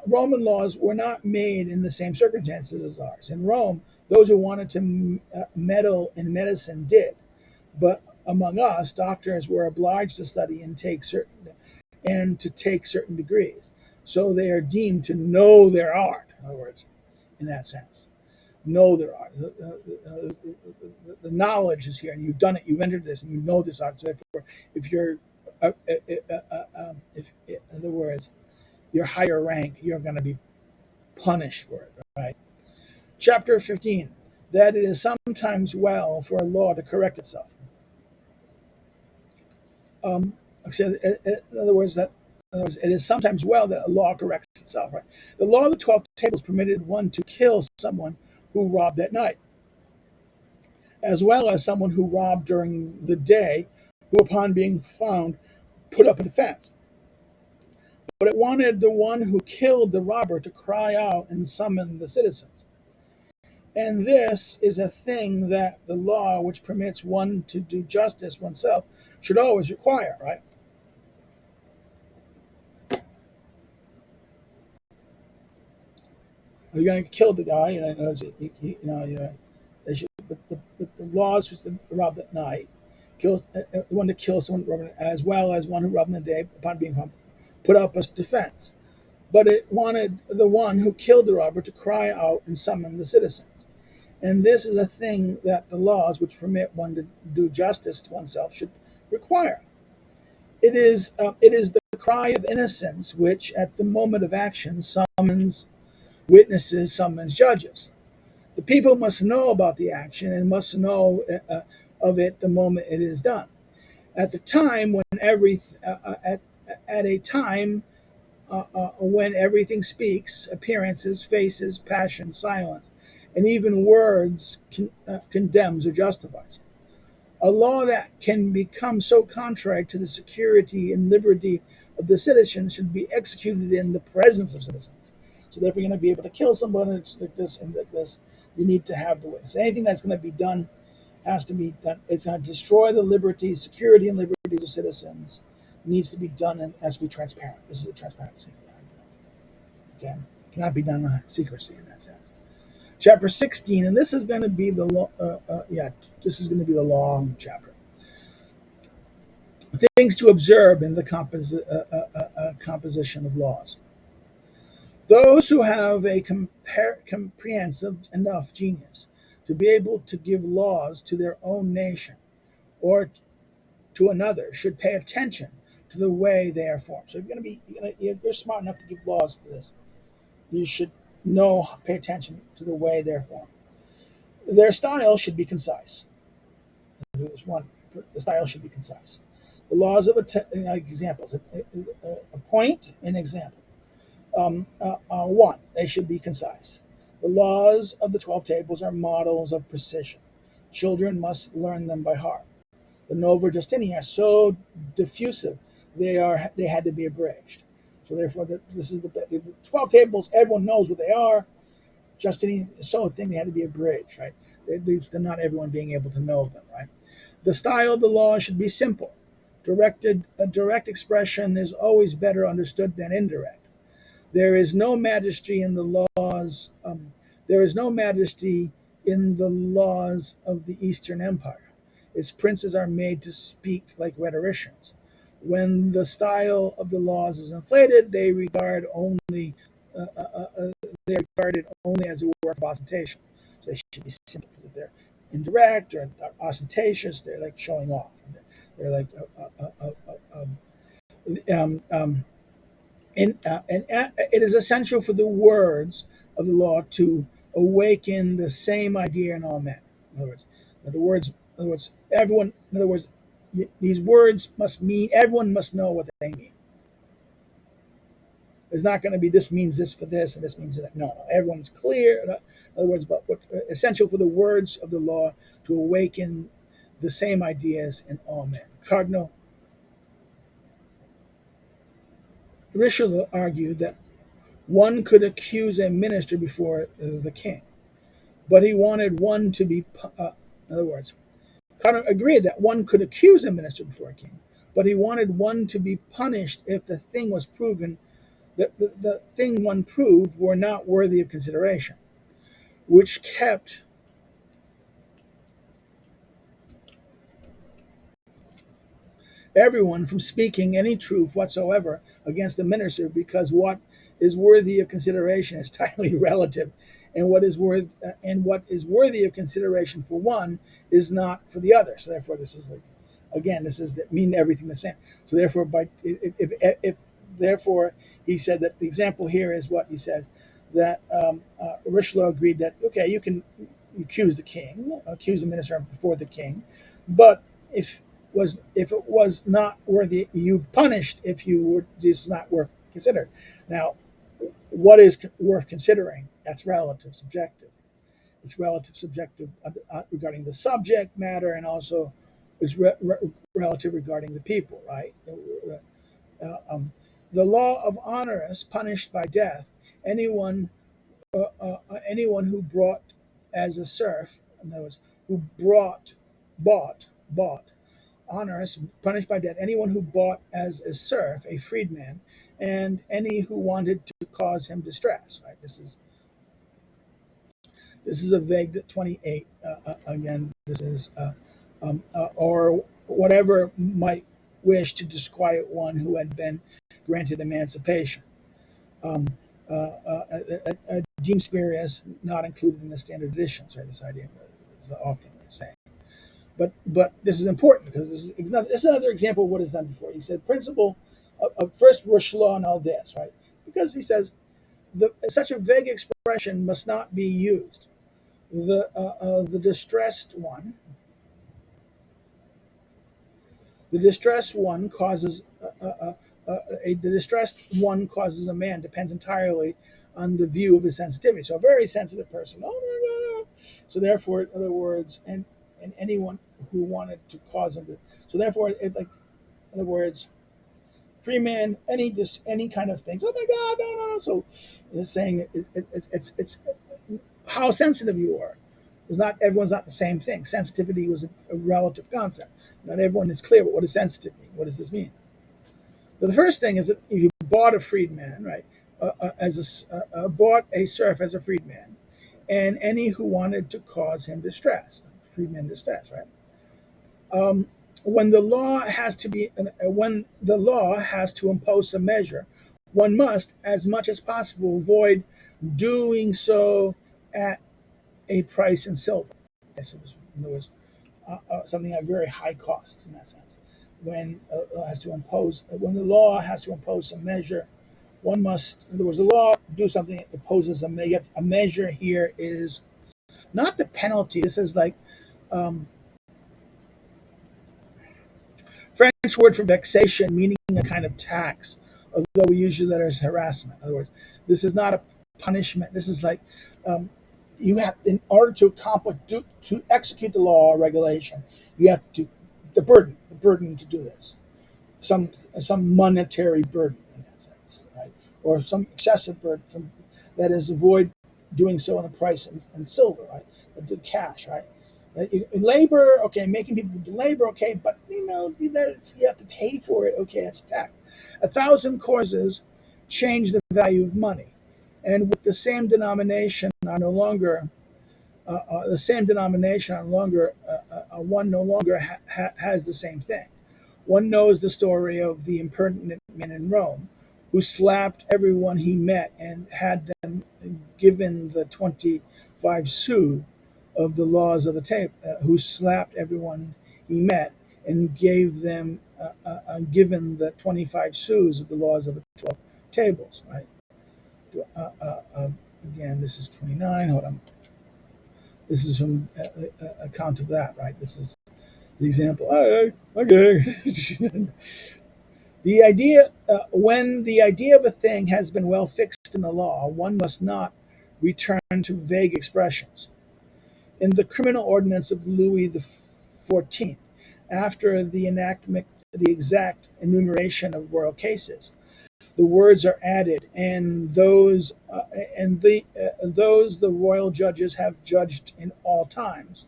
Roman laws were not made in the same circumstances as ours. In Rome, those who wanted to meddle in medicine did, but among us, doctors were obliged to study and to take certain degrees. So they are deemed to know their art. In other words, in that sense, know their art. The knowledge is here, and you've done it. You've entered this, and you know this art. So therefore, if you're, if in other words, your higher rank, you're going to be punished for it, right? Chapter 15. That it is sometimes well for a law to correct itself. In other words, it is sometimes well that a law corrects itself. Right? The law of the 12 tables permitted one to kill someone who robbed at night, as well as someone who robbed during the day, who, upon being found, put up a defense. But it wanted the one who killed the robber to cry out and summon the citizens. And this is a thing that the law, which permits one to do justice oneself, should always require, right? You're going to kill the guy, the laws which robbed at night, kills one to kill someone as well as one who robbed in the day upon being found, put up a defense. But it wanted the one who killed the robber to cry out and summon the citizens. And this is a thing that the laws which permit one to do justice to oneself should require. It is the cry of innocence which, at the moment of action, summons witnesses, summons judges. The people must know about the action and must know of it the moment it is done. At the time when at a time when everything speaks, appearances, faces, passion, silence, and even words condemns or justifies. A law that can become so contrary to the security and liberty of the citizens should be executed in the presence of citizens. So therefore, you're going to be able to kill someone like this and like this. You need to have the witness. Anything that's going to be done has to be done. It's going to destroy the liberties, security, and liberties of citizens. It needs to be done and has to be transparent. This is a transparency. Okay, it cannot be done in secrecy in that sense. Chapter 16, and this is going to be this is going to be the long chapter. Things to observe in the composition of laws. Those who have a comprehensive enough genius to be able to give laws to their own nation or to another should pay attention to the way they are formed. So if you're smart enough to give laws to this, you should pay attention to the way they're formed. Their style should be concise. There's one. The style should be concise. The laws of examples. A point, an example. One, they should be concise. The laws of the 12 tables are models of precision. Children must learn them by heart. The Nova Justini are so diffusive, they had to be abridged. So therefore, this is the 12 tables. Everyone knows what they are. Justinian is so thin they had to be abridged, right? It leads to not everyone being able to know them, right? The style of the law should be simple. A direct expression is always better understood than indirect. There is no majesty in the laws. There is no majesty in the laws of the Eastern Empire. Its princes are made to speak like rhetoricians. When the style of the laws is inflated, they regard only they are regarded only as a work of ostentation. So they should be simple. Because if they're indirect or ostentatious, they're like showing off. They're like it is essential for the words of the law to awaken the same idea in all men. In other words, everyone. In other words, these words must mean. Everyone must know what they mean. It's not going to be this means this for this and this means that. No, everyone's clear. In other words, but what essential for the words of the law to awaken the same ideas in all men. Cardinal Richelieu argued that one could accuse a minister before the king, but he wanted one to be. In other words, Cardinal agreed that one could accuse a minister before a king, but he wanted one to be punished if the thing was proven the thing one proved were not worthy of consideration, which kept everyone from speaking any truth whatsoever against the minister, because what is worthy of consideration is entirely relative, and what is worthy of consideration for one is not for the other. So therefore, this is this is that mean everything the same. So therefore, if therefore he said that the example here is what he says that Richelieu agreed that okay, you can accuse the minister before the king, but if it was not worthy, you punished if you were just not worth considered. Now, what is worth considering? That's relative, subjective. It's relative, subjective regarding the subject matter, and also is relative regarding the people. Right? The law of honor is punished by death anyone who brought as a serf. In other words, who bought onerous, punished by death, anyone who bought as a serf a freedman, and any who wanted to cause him distress. Right. This is a vague 28. Again, this is or whatever might wish to disquiet one who had been granted emancipation. Um, Deemed spurious, not included in the standard editions. Right. This idea is often saying. But this is important because this is another example of what is done before. He said principle of first Rochelaw and all this, right? Because he says such a vague expression must not be used. The distressed one, the distressed one causes the distressed one causes a man depends entirely on the view of his sensitivity. So a very sensitive person. Oh my God. So therefore, in other words, and anyone who wanted to cause him to. So therefore, it's like, in other words, free man, any kind of things. Oh my God, no. So it's saying it's how sensitive you are. It's not everyone's not the same thing. Sensitivity was a relative concept. Not everyone is clear. But what does sensitive mean? What does this mean? But the first thing is that if you bought a freedman, right, bought a serf as a freedman, and any who wanted to cause him distress, treat him in distress, right? Um, when the law has to impose some measure, one must, as much as possible, avoid doing so at a price in silver. Okay, so there was something at very high costs in that sense. When the law has to impose some measure, one must. In other words, the law do something that imposes a measure. A measure here is not the penalty. This is like um, French word for vexation, meaning a kind of tax, although we use that as harassment. In other words, this is not a punishment. This is like um, you have, in order to accomplish, to execute the law or regulation, you have to the burden to do this, some some monetary burden in that sense, right, or some excessive burden from that is avoid doing so in the price in silver, right, the cash, right. Labor, okay, making people do labor, okay, but you have to pay for it, okay, that's a tax. A thousand causes change the value of money, and with the same denomination are no longer the same denomination are no longer one no longer has the same thing. One knows the story of the impertinent man in Rome who slapped everyone he met and had them given the 25 sous of the laws of the table, who slapped everyone he met and gave them given the 25 sous of the laws of the 12 tables, right? Again, this is 29. Hold on. This is from account of that, right? This is the example. Okay. When the idea of a thing has been well fixed in the law, one must not return to vague expressions. In the criminal ordinance of Louis XIV, after the enactment, the exact enumeration of royal cases, the words are added, and those the royal judges have judged in all times.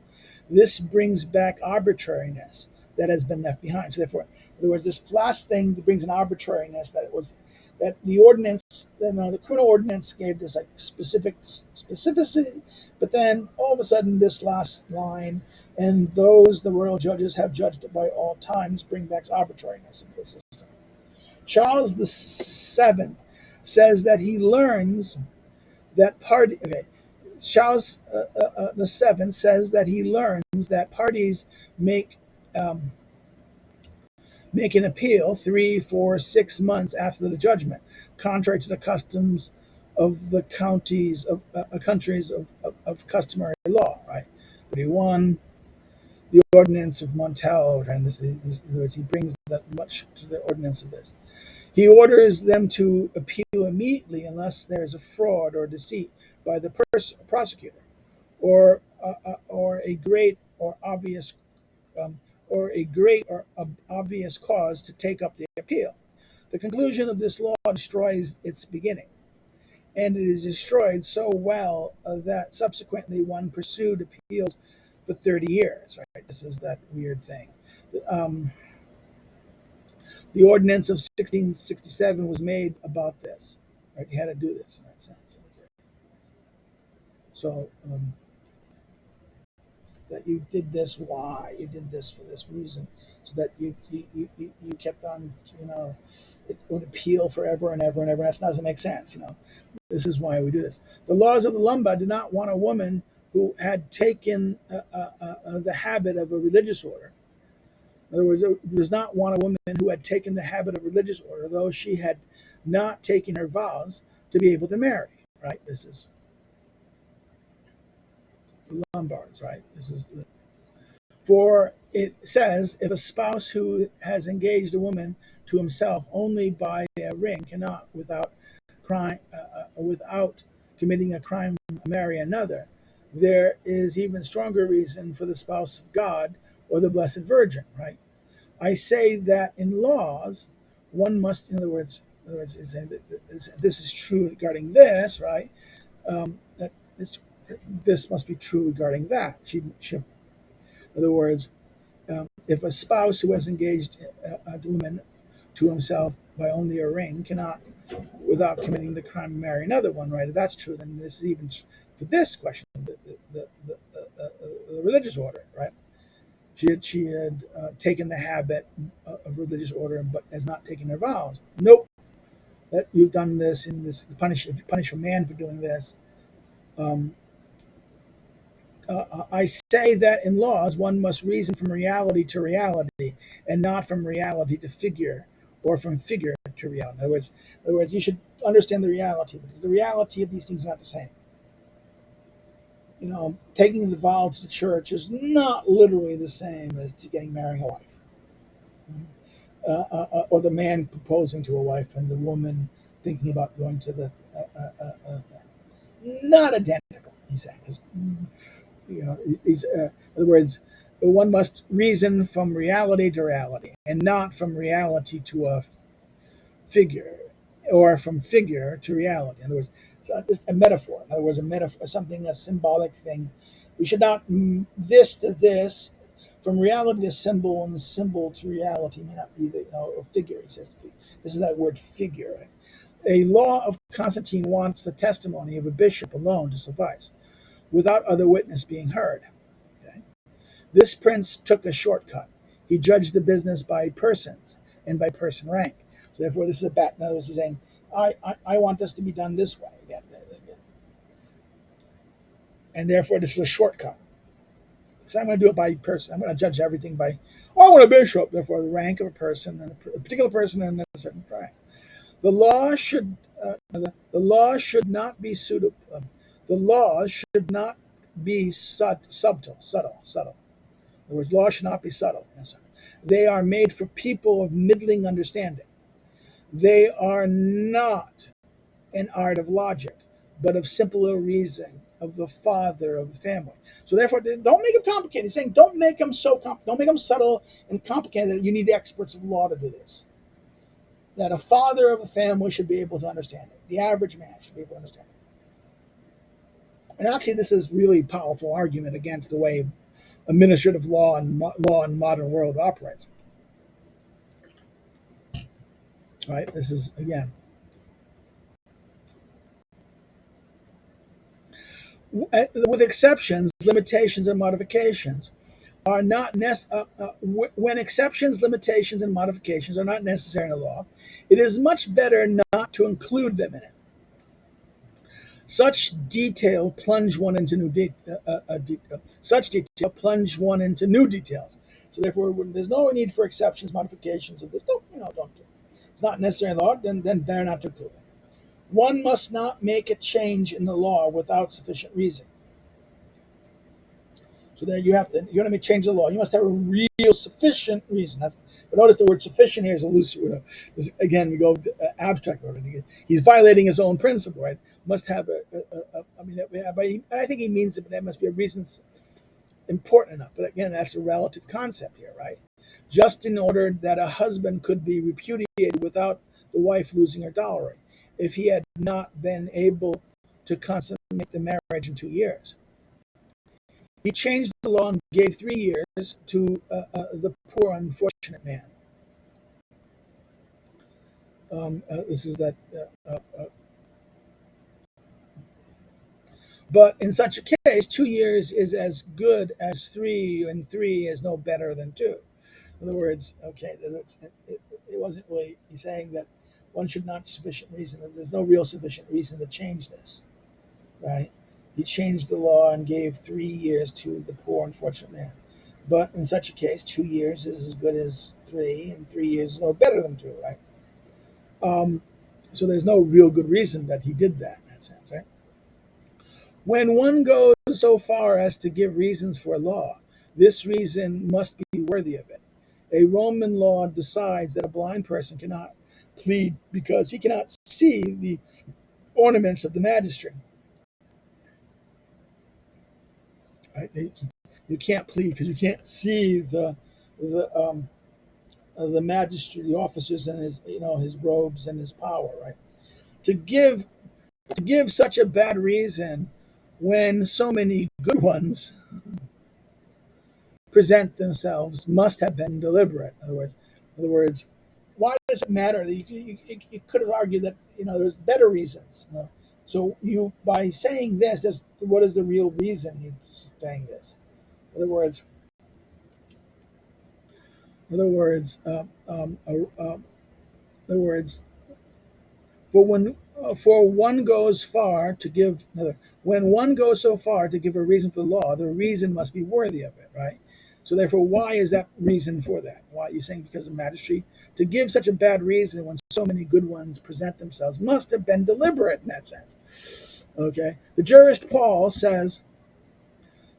This brings back arbitrariness that has been left behind. So therefore, there was this last thing that brings an arbitrariness that the ordinance, the criminal ordinance gave this like specificity, but then all of a sudden this last line, and those the royal judges have judged by all times, bring back arbitrariness into the system. Charles VII says that he learns that party. Okay, Charles the Seventh says that he learns that parties um, make an appeal 3, 4, 6 months after the judgment, contrary to the customs of the countries of customary law. Right, 31. The ordinance of Montel, and he brings that much to the ordinance of this. He orders them to appeal immediately unless there is a fraud or deceit by the prosecutor, or a great or obvious obvious cause to take up the appeal. The conclusion of this law destroys its beginning, and it is destroyed so well that subsequently one pursued appeals for 30 years. Right, this is that weird thing. Um, the ordinance of 1667 was made about this. Right, you had to do this in that sense. Okay. So that you did this, why you did this for this reason, so that you kept on, it would appeal forever and ever and ever. That doesn't make sense. This is why we do this. The laws of the Lumba did not want a woman who had taken the habit of a religious order. In other words, it does not want a woman who had taken the habit of religious order, though she had not taken her vows, to be able to marry. Right? This is the Lombards. Right? For it says, if a spouse who has engaged a woman to himself only by a ring cannot, without committing a crime, marry another, there is even stronger reason for the spouse of God or the Blessed Virgin. Right? I say that in laws, one must, in other words, this is true regarding this, right? That this must be true regarding that. In other words, if a spouse who has engaged a woman to himself by only a ring cannot, without committing the crime, marry another one, right? If that's true, then this is even for this question, the religious order, right? She had taken the habit of religious order, but has not taken her vows. Nope, that you've done this, and this punish if you punish a man for doing this. Um, I say that in laws, one must reason from reality to reality, and not from reality to figure, or from figure to reality. In other words, you should understand the reality, because the reality of these things are not the same. Taking the vow to the church is not literally the same as to marrying a wife, or the man proposing to a wife and the woman thinking about going to the. Not identical, he's saying. 'Cause, in other words, one must reason from reality to reality, and not from reality to a figure, or from figure to reality. In other words, it's just a metaphor. In other words, a metaphor, something, a symbolic thing. We should not this to this, from reality to symbol, and symbol to reality may not be a figure. He says this is that word figure. Right? A law of Constantine wants the testimony of a bishop alone to suffice, without other witness being heard. Okay? This prince took a shortcut. He judged the business by persons and by person rank. So therefore, this is a bat. In other words, he's saying, I want this to be done this way. Again. And therefore, this is a shortcut. So I'm going to do it by person. I'm going to judge everything by, I want a bishop. Therefore, the rank of a person, and a particular person, and a certain rank. The law should not be suitable. The laws should not be subtle. In other words, laws should not be subtle. They are made for people of middling understanding. They are not an art of logic, but of simpler reasoning, of the father of the family. So therefore, don't make them complicated. He's saying don't make them don't make them subtle and complicated that you need experts of law to do this. That a father of a family should be able to understand it. The average man should be able to understand it. And actually, this is really powerful argument against the way administrative law and modern world operates. Right? This is again. With exceptions, limitations, and modifications are not when exceptions, limitations, and modifications are not necessary in a law, it is much better not to include them in it. Such detail plunge one into new details. So therefore, when there's no need for exceptions, modifications of this. Don't do it. It's not necessary in the law. Then they're not to include it. One must not make a change in the law without sufficient reason. So then you're going to change the law. You must have a real sufficient reason. But notice the word sufficient here is a loose word. Again, we go to abstract word. He's violating his own principle, right? Must have I think he means it, but that must be a reason important enough. But again, that's a relative concept here, right? Just in order that a husband could be repudiated without the wife losing her dowry, if he had not been able to consummate the marriage in 2 years. He changed the law and gave 3 years to the poor, unfortunate man. This is that. But in such a case, 2 years is as good as 3, and 3 is no better than 2. In other words, okay, it wasn't really, he's saying that one should not sufficient reason, that there's no real sufficient reason to change this, right? He changed the law and gave 3 years to the poor, unfortunate man. But in such a case, 2 years is as good as 3, and 3 years is no better than 2, right? So there's no real good reason that he did that in that sense, right? When one goes so far as to give reasons for a law, this reason must be worthy of it. A Roman law decides that a blind person cannot plead because he cannot see the ornaments of the magistrate. Right? You can't plead because you can't see the magistrate, the officers, and his robes and his power. Right? To give such a bad reason when so many good ones present themselves must have been deliberate. In other words, why does it matter? You could have argued that there's better reasons. So you, by saying this, what is the real reason you're saying this? In other words, in other words, in other words, for one goes far to give when one goes so far to give a reason for the law, the reason must be worthy of it, right? So therefore, why is that reason for that? Why are you saying because of magistracy? To give such a bad reason when so many good ones present themselves must have been deliberate in that sense. Okay. The jurist Paul says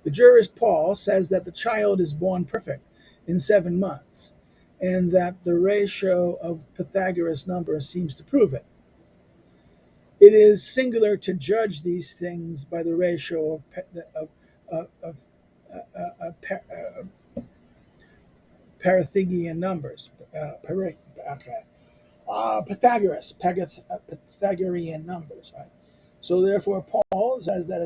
that the child is born perfect in 7 months, and that the ratio of Pythagoras' numbers seems to prove it. It is singular to judge these things by the ratio of Pythagorean numbers. Pythagorean numbers, right? So therefore, Paul says that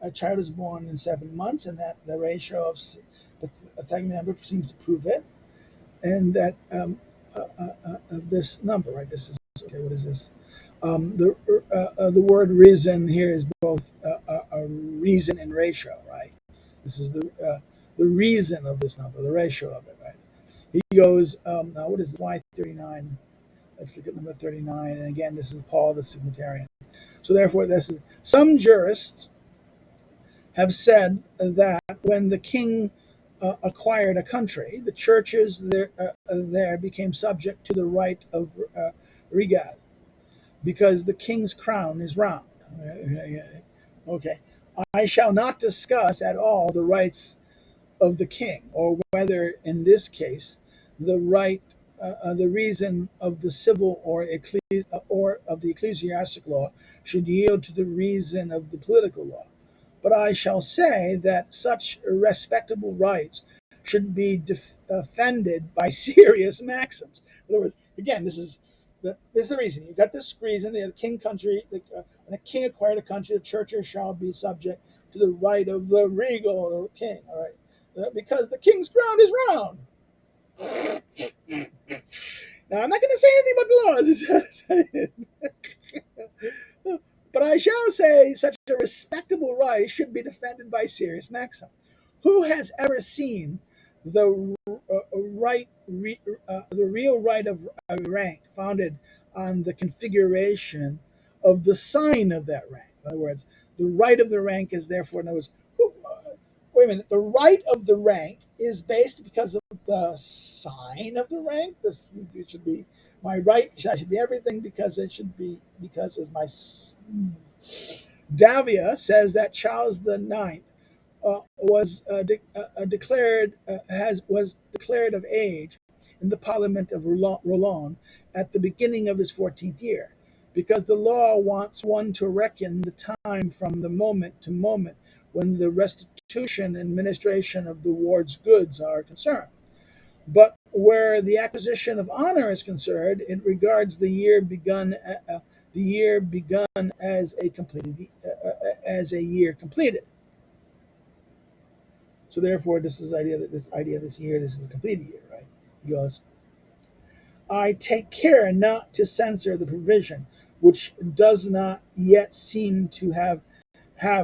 a child is born in 7 months, and that the ratio of Pythagorean number seems to prove it, and that this number, right? This is okay. What is this? The word reason here is both a reason and ratio, right? This is the reason of this number, the ratio of it, right? He goes, now what is Y39? Let's look at number 39. And again, this is Paul the Sigmatarian. So therefore, some jurists have said that when the king acquired a country, the churches there became subject to the right of regal, because the king's crown is round. Okay. I shall not discuss at all the rights of the king, or whether in this case the reason of the civil or of the ecclesiastic law should yield to the reason of the political law. But I shall say that such respectable rights should be defended by serious maxims. In other words, again, this is the reason. You've got this reason: the king country, when the king acquired a country, the churches shall be subject to the right of the regal king. All right, because the king's crown is round. Now, I'm not going to say anything about the laws. But I shall say such a respectable right should be defended by serious maxim. Who has ever seen the the real right of rank founded on the configuration of the sign of that rank? In other words, the right of the rank is therefore, in other words, wait a minute, the right of the rank is based because of the sign of the rank. It should be my right. I should be everything because it should be because as my Davia says that Charles the Ninth was declared of age in the Parliament of Rouen at the beginning of his 14th year, because the law wants one to reckon the time from the moment to moment when the restitution and administration of the ward's goods are concerned. But where the acquisition of honor is concerned, it regards the year begun as a year completed. So therefore, this is this year, this is a completed year, right? He goes, I take care not to censor the provision which does not yet seem to have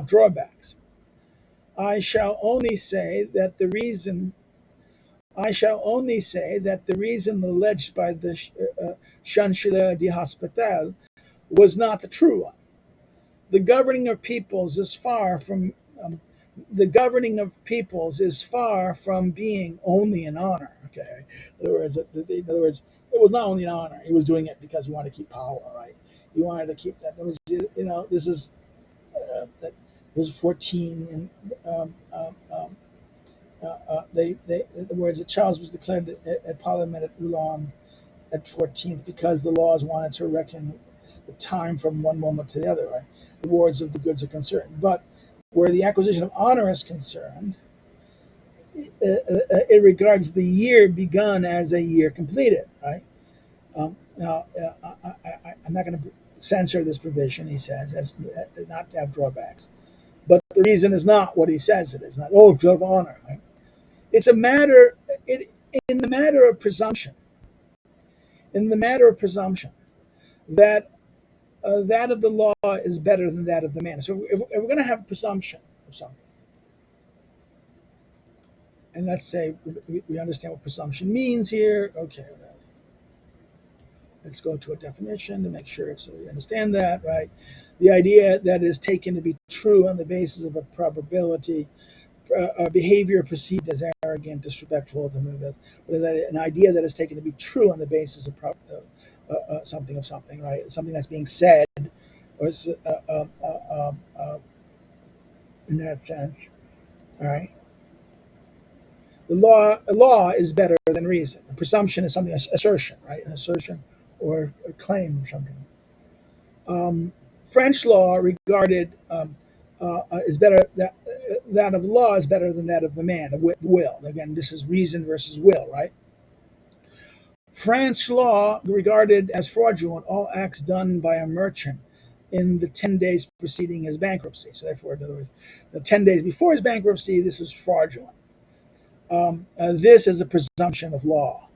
drawbacks. I shall only say that the reason alleged by the Chancelier d'Hospital was not the true one. The governing of peoples is far from being only an honor. Okay, in other words, it was not only an honor. He was doing it because he wanted to keep power, right? He wanted to keep that. This is that was 14, and the words that Charles was declared at Parliament at Rouen at 14th because the laws wanted to reckon the time from one moment to the other, right? The rewards of the goods are concerned. But where the acquisition of honor is concerned, it regards the year begun as a year completed, right? Now, I'm not going to censor this provision, he says, as not to have drawbacks. But the reason is not what he says it is. Not, of honor, right? It's in the matter of presumption. In the matter of presumption, that that of the law is better than that of the man. So if we're going to have a presumption of something, and let's say we understand what presumption means here. Okay, let's go to a definition to make sure so we understand that, right? The idea that is taken to be true on the basis of a probability, a behavior perceived as arrogant, disrespectful, but is an idea that is taken to be true on the basis of something of something, right? Something that's being said, or in that sense, all right. The law is better than reason. A presumption is something, assertion, right? An assertion or a claim or something. French law regarded is better that of law is better than that of the man, the will. Again, this is reason versus will, right? French law regarded as fraudulent all acts done by a merchant in the 10 days preceding his bankruptcy. So therefore, in other words, the 10 days before his bankruptcy, this was fraudulent. This is a presumption of law.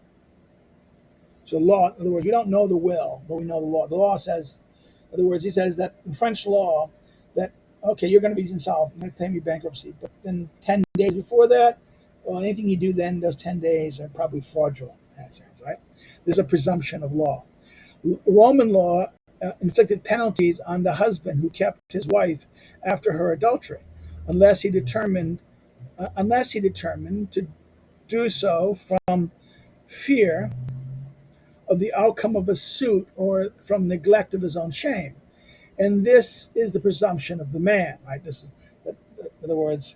So law, in other words, we don't know the will, but we know the law. The law says, in other words, he says that in French law, that, okay, you're going to be insolvent, you're going to claim your bankruptcy, but then 10 days before that, well, anything you do then, those 10 days are probably fraudulent in that sense, right? There's a presumption of law. Roman law inflicted penalties on the husband who kept his wife after her adultery, unless he determined to do so from fear of the outcome of a suit or from neglect of his own shame. And this is the presumption of the man, right? This is, in other words,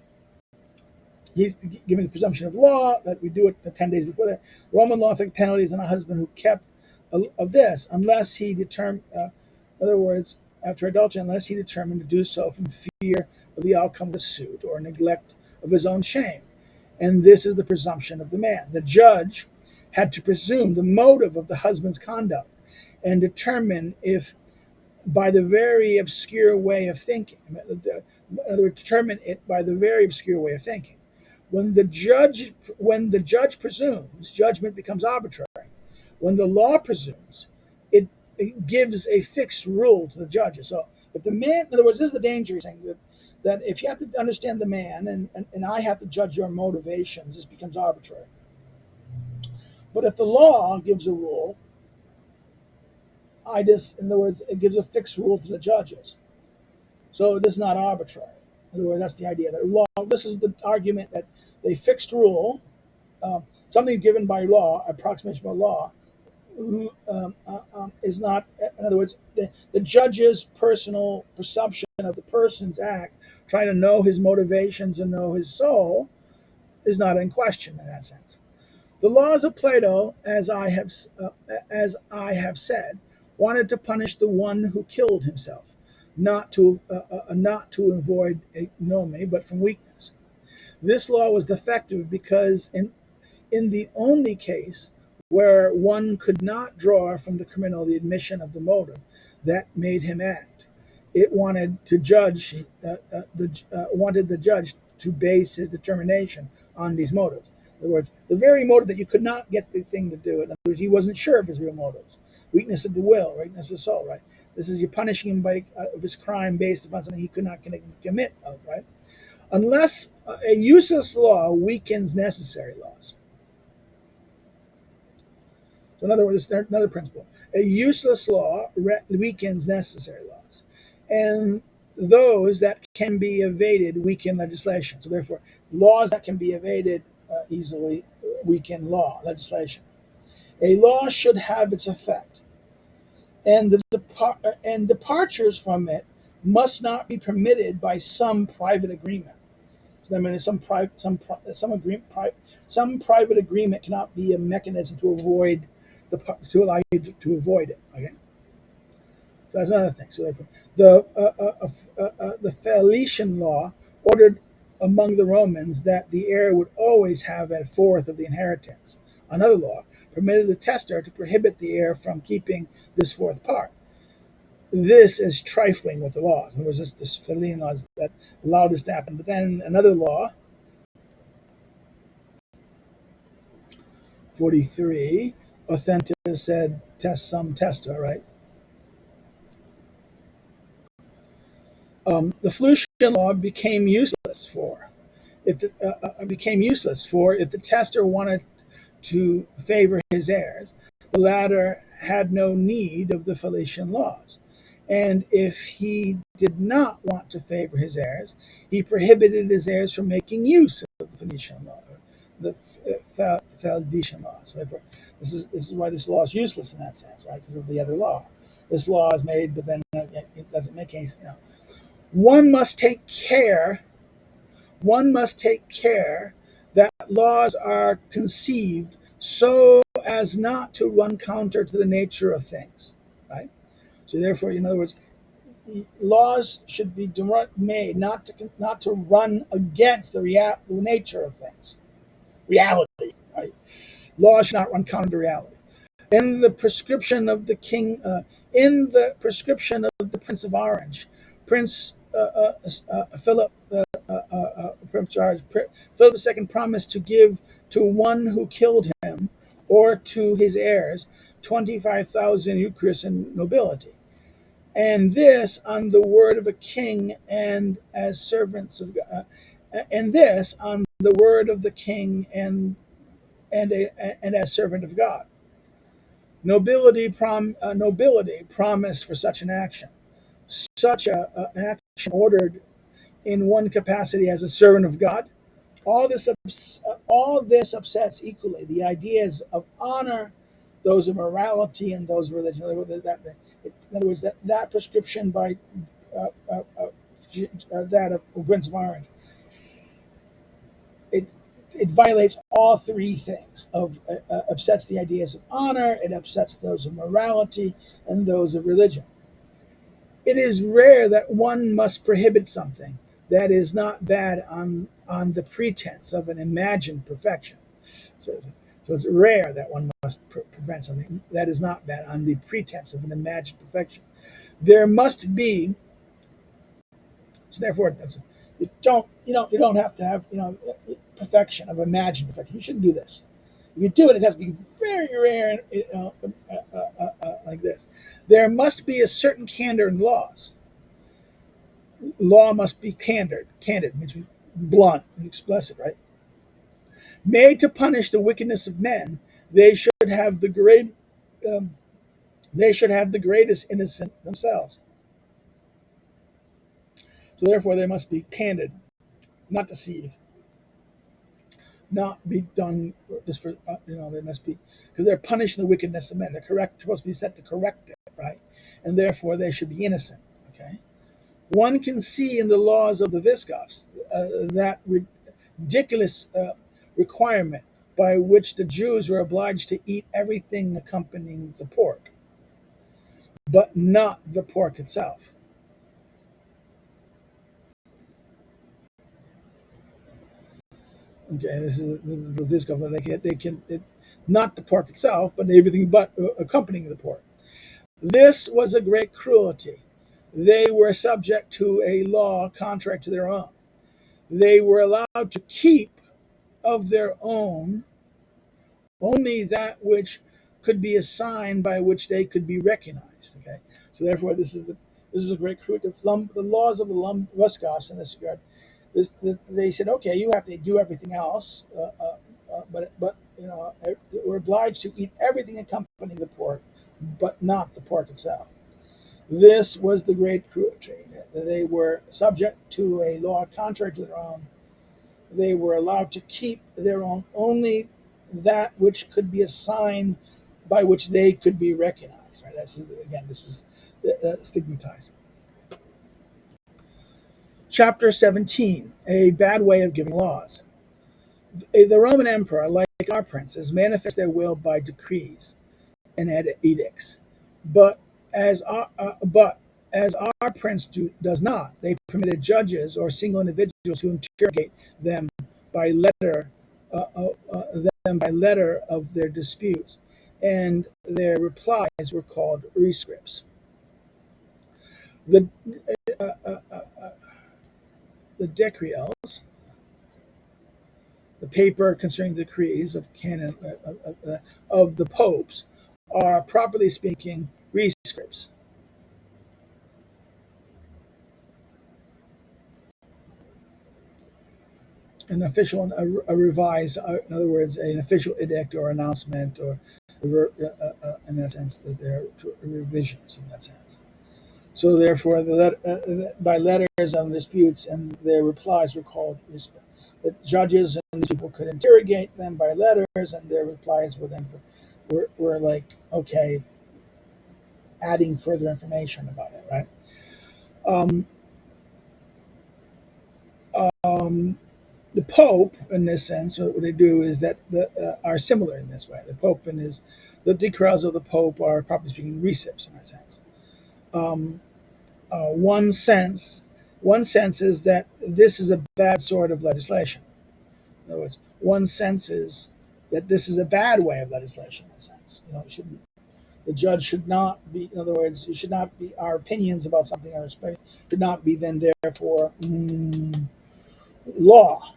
he's giving the presumption of law that we do it the 10 days before that. Roman law inflicted penalties on a husband who kept of this, unless he determined, in other words, after adultery, unless he determined to do so from fear of the outcome of a suit or neglect of his own shame. And this is the presumption of the man. The judge had to presume the motive of the husband's conduct and determine if, by the very obscure way of thinking, in other words, determine it by the very obscure way of thinking. When the judge presumes, judgment becomes arbitrary. When the law presumes, it gives a fixed rule to the judges. So if the man, in other words, this is the danger saying that if you have to understand the man and I have to judge your motivations, this becomes arbitrary. But if the law gives a rule, in other words, it gives a fixed rule to the judges. So this is not arbitrary. In other words, that's the idea that law, this is the argument that the fixed rule, something given by law, approximation by law, is not, in other words, the judge's personal perception of the person's act, trying to know his motivations and know his soul, is not in question in that sense. The laws of Plato, as I have said, wanted to punish the one who killed himself, not to avoid ignominy, but from weakness. This law was defective because in the only case where one could not draw from the criminal the admission of the motive that made him act, it wanted the judge to base his determination on these motives. In other words, the very motive that you could not get the thing to do. In other words, he wasn't sure of his real motives. Weakness of the will, weakness of the soul, right? This is you're punishing him of his crime based upon something he could not commit of, right? Unless a useless law weakens necessary laws. So in other words, there's another principle. A useless law weakens necessary laws. And those that can be evaded weaken legislation. So therefore, laws that can be evaded easily weaken legislation. A law should have its effect, and departures from it must not be permitted by some private agreement. So, I mean, some private agreement cannot be a mechanism to allow you to avoid it. Okay, so that's another thing. So therefore, the Felician law ordered among the Romans that the heir would always have a fourth of the inheritance. Another law permitted the testator to prohibit the heir from keeping this fourth part. This is trifling with the laws. In other words, this Felian laws that allow this to happen. But then another law, 43, Authentis said, test some testa, right? The Flucian law became useless for if the tester wanted to favor his heirs. The latter had no need of the Felician laws, and if he did not want to favor his heirs, he prohibited his heirs from making use of the Phoenician law, the Phoenician law. So therefore, this is why this law is useless in that sense, right? Because of the other law. This law is made, but then it doesn't make any sense. One must take care. One must take care that laws are conceived so as not to run counter to the nature of things, right? So therefore, in other words, laws should be made not to run against the nature of things, reality, right? Laws should not run counter to reality. In the prescription of the in the prescription of the Prince of Orange, Prince Philip Philip II promised to give to one who killed him or to his heirs 25,000 euchris in nobility, and this on the word of a king and as servants of God, and this on the word of the king and as servant of God. Nobility promised for such an action. Such an action ordered in one capacity as a servant of God. All this upsets equally the ideas of honor, those of morality, and those of religion. In other words, that prescription by that of Prince of Orange, it it violates all three things. Of upsets the ideas of honor, it upsets those of morality, and those of religion. It is rare that one must prohibit something that is not bad on the pretense of an imagined perfection. So, so it's rare that one must prevent something that is not bad on the pretense of an imagined perfection. There must be. So therefore, you don't have to have perfection of imagined perfection. You shouldn't do this. If you do it, it has to be very rare, like this. There must be a certain candor in laws. Law must be candid. Candid means blunt and explicit, right? Made to punish the wickedness of men, they should have the great. Um, they should have the greatest innocence themselves. So therefore, they must be candid, not deceive, not be done just for They must be, because they're punishing the wickedness of men. They're supposed to be set to correct it, right? And therefore, they should be innocent. Okay. One can see in the laws of the Viscoughs that ridiculous requirement by which the Jews were obliged to eat everything accompanying the pork, but not the pork itself. Okay, this is the Viscoughs. Not the pork itself, but everything but accompanying the pork. This was a great cruelty. They were subject to a law contrary to their own. They were allowed to keep of their own only that which could be a sign by which they could be recognized. Okay, so therefore, this is a great cruelty. The laws of the Viscoughs in this regard. They said, okay, you have to do everything else, but we're obliged to eat everything accompanying the pork, but not the pork itself. This was the great cruelty. They were subject to a law contrary to their own. They were allowed to keep their own only that which could be a sign by which they could be recognized. Right? This is stigmatizing. Chapter 17: A bad way of giving laws. The Roman emperor, like our princes, manifest their will by decrees and edicts, but as our prince does not, they permitted judges or single individuals to interrogate them by letter, of their disputes, and their replies were called rescripts. The the decretals, the paper concerning the decrees of canon of the popes, are properly speaking rescripts. an official, a revise, in other words, an official edict or announcement, or in that sense, that they're revisions in that sense. So therefore, by letters on disputes and their replies were called respect. The judges and the people could interrogate them by letters, and their replies were then were like, okay, adding further information about it, right? Um, um, the Pope, in this sense, what they do is that are similar in this way. The Pope and the decrals of the Pope are, properly speaking, receipts in that sense. Um, one sense, one sense is that this is a bad sort of legislation. In other words, one sense is that this is a bad way of legislation. In a sense, it shouldn't. The judge should not be. In other words, it should not be our opinions about something should not be then therefore law.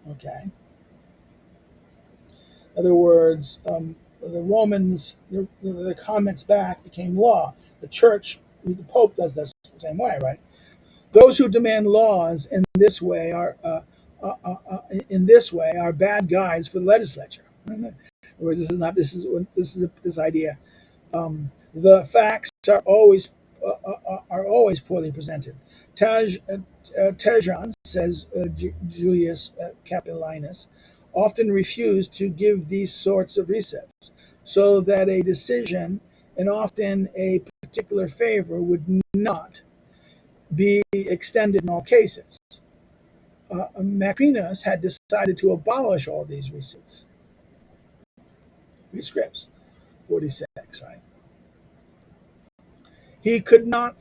Okay. In other words, the Romans, the comments back became law. The church, the Pope does this the same way, right? Those who demand laws in this way are bad guides for the legislature. Whereas this is not. This idea. The facts are always poorly presented. Tejan, says Julius Capellinus, often refused to give these sorts of recepts, so that a decision, and often a particular favor, would not be extended in all cases. Macrinus had decided to abolish all these rescripts, 46, right? He could not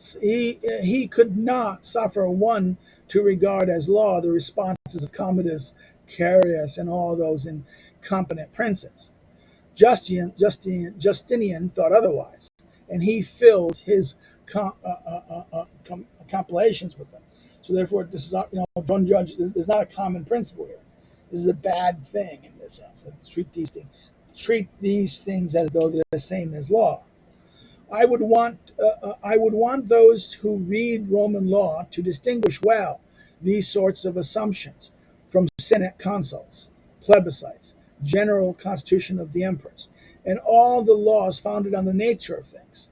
suffer one to regard as law the responses of Commodus, Carius, and all those incompetent princes. Justinian thought otherwise, and he filled his compilations with them. So therefore, this is one judge. There's not a common principle here. This is a bad thing in this sense. That treat these things as though they're the same as law. I would want those who read Roman law to distinguish well these sorts of assumptions from Senate consults, plebiscites, general constitution of the emperors, and all the laws founded on the nature of things,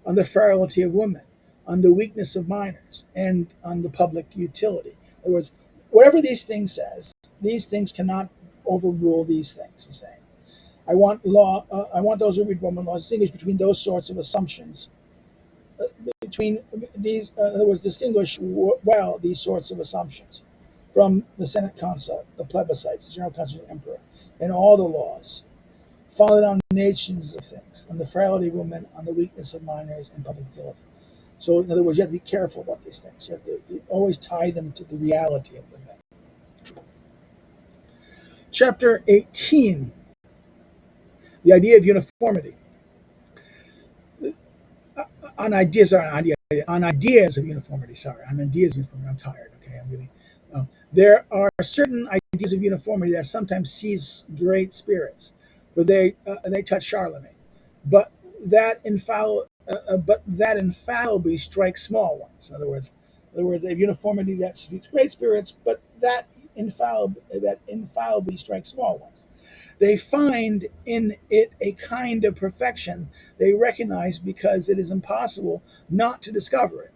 on the frailty of women, on the weakness of minors, and on the public utility. In other words, whatever these things says, these things cannot overrule these things, he's saying. I want those who read Roman law to distinguish between those sorts of assumptions. Between these, in other words, distinguish well these sorts of assumptions from the Senate consult, the plebiscites, the general constitution of the emperor, and all the laws founded on the nations of things, on the frailty of women, on the weakness of minors, and public utility. So, in other words, you have to be careful about these things. You have to always tie them to the reality of the thing. Chapter 18. The idea of uniformity. On ideas of uniformity. Sorry, on ideas of uniformity. I'm tired. Okay, I'm really. There are certain ideas of uniformity that sometimes seize great spirits, where they touch Charlemagne, but that infallibly strikes small ones. In other words, they have uniformity that speaks great spirits, but that infallibly strikes small ones. They find in it a kind of perfection they recognize because it is impossible not to discover it.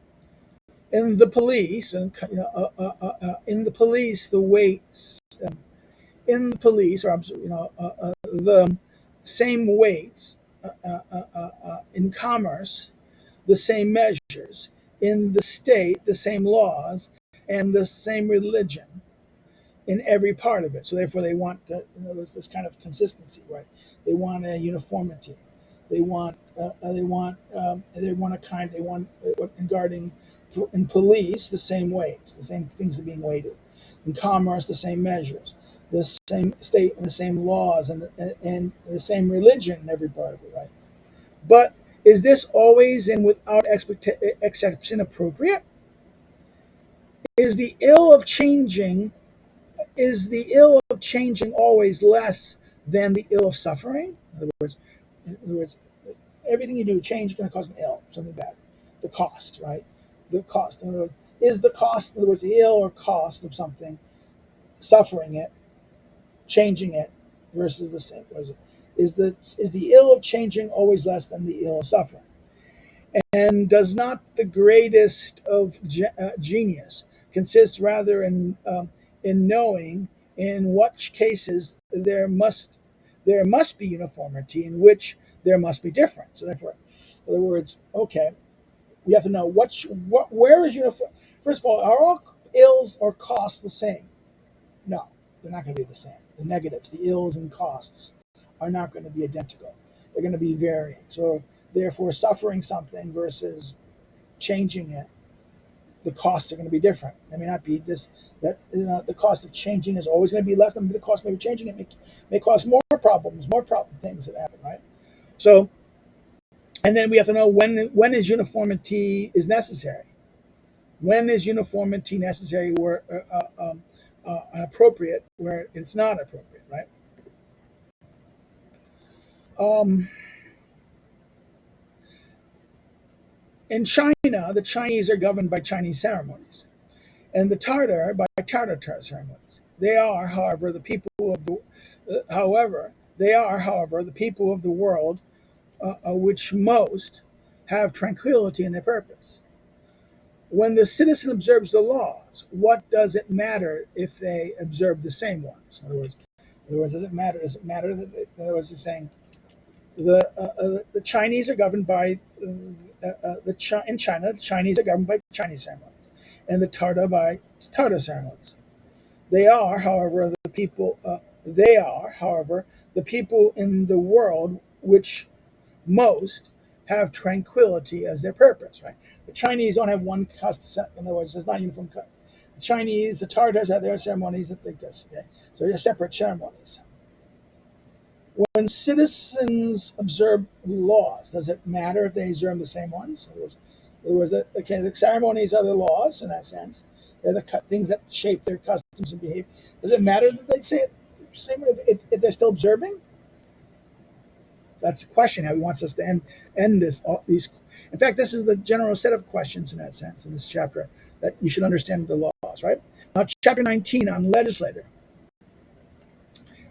In the police, in the police, the weights in the police, or the same weights in commerce, the same measures in the state, the same laws, and the same religion in every part of it. So therefore, they want there's this kind of consistency, right? They want a uniformity. They want regarding in police the same weights, the same things are being weighted. In commerce, the same measures, the same state and the same laws, and the same religion in every part of it, right? But is this always and without exception appropriate? Is the ill of changing always less than the ill of suffering? In other words, everything you do, change is going to cause an ill, something bad. The cost, right? The cost. In other words, is the cost, in other words, the ill or cost of something suffering it, changing it, versus the same. Is the ill of changing always less than the ill of suffering? And does not the greatest of genius consist rather in knowing in what cases there must be uniformity, in which there must be difference? So therefore, in other words, okay, we have to know where is uniform. First of all, are all ills or costs the same? No, they're not going to be the same. The negatives, the ills and costs, are not going to be identical. They're going to be varying. So therefore, suffering something versus changing it, the costs are going to be different. They may not be this that the cost of changing is always going to be less than the cost of changing it may cause more problem things that happen, right? So, and then we have to know when is uniformity is necessary. When is uniformity necessary where appropriate, where it's not appropriate, right? Um, in China, the Chinese are governed by Chinese ceremonies, and the Tartar by Tartar ceremonies. They are, however, the people of the world which most have tranquility in their purpose. When the citizen observes the laws, what does it matter if they observe the same ones? In other words, does it matter? Does it matter that? In other words, it's saying the Chinese are governed by in China. The Chinese are governed by Chinese ceremonies, and the Tartar by Tartar ceremonies. They are, however, the people in the world which most have tranquility as their purpose. Right? The Chinese don't have one custom. In other words, there's not uniform. The Chinese, the Tartars have their ceremonies that they do. Okay? So they're separate ceremonies. When citizens observe laws, does it matter if they observe the same ones? In other words, okay, the ceremonies are the laws in that sense. They're the things that shape their customs and behavior. Does it matter that they say it the same way if they're still observing? That's the question. How he wants us to end these. In fact, this is the general set of questions in that sense in this chapter that you should understand the laws, right? Now, chapter 19 on legislator,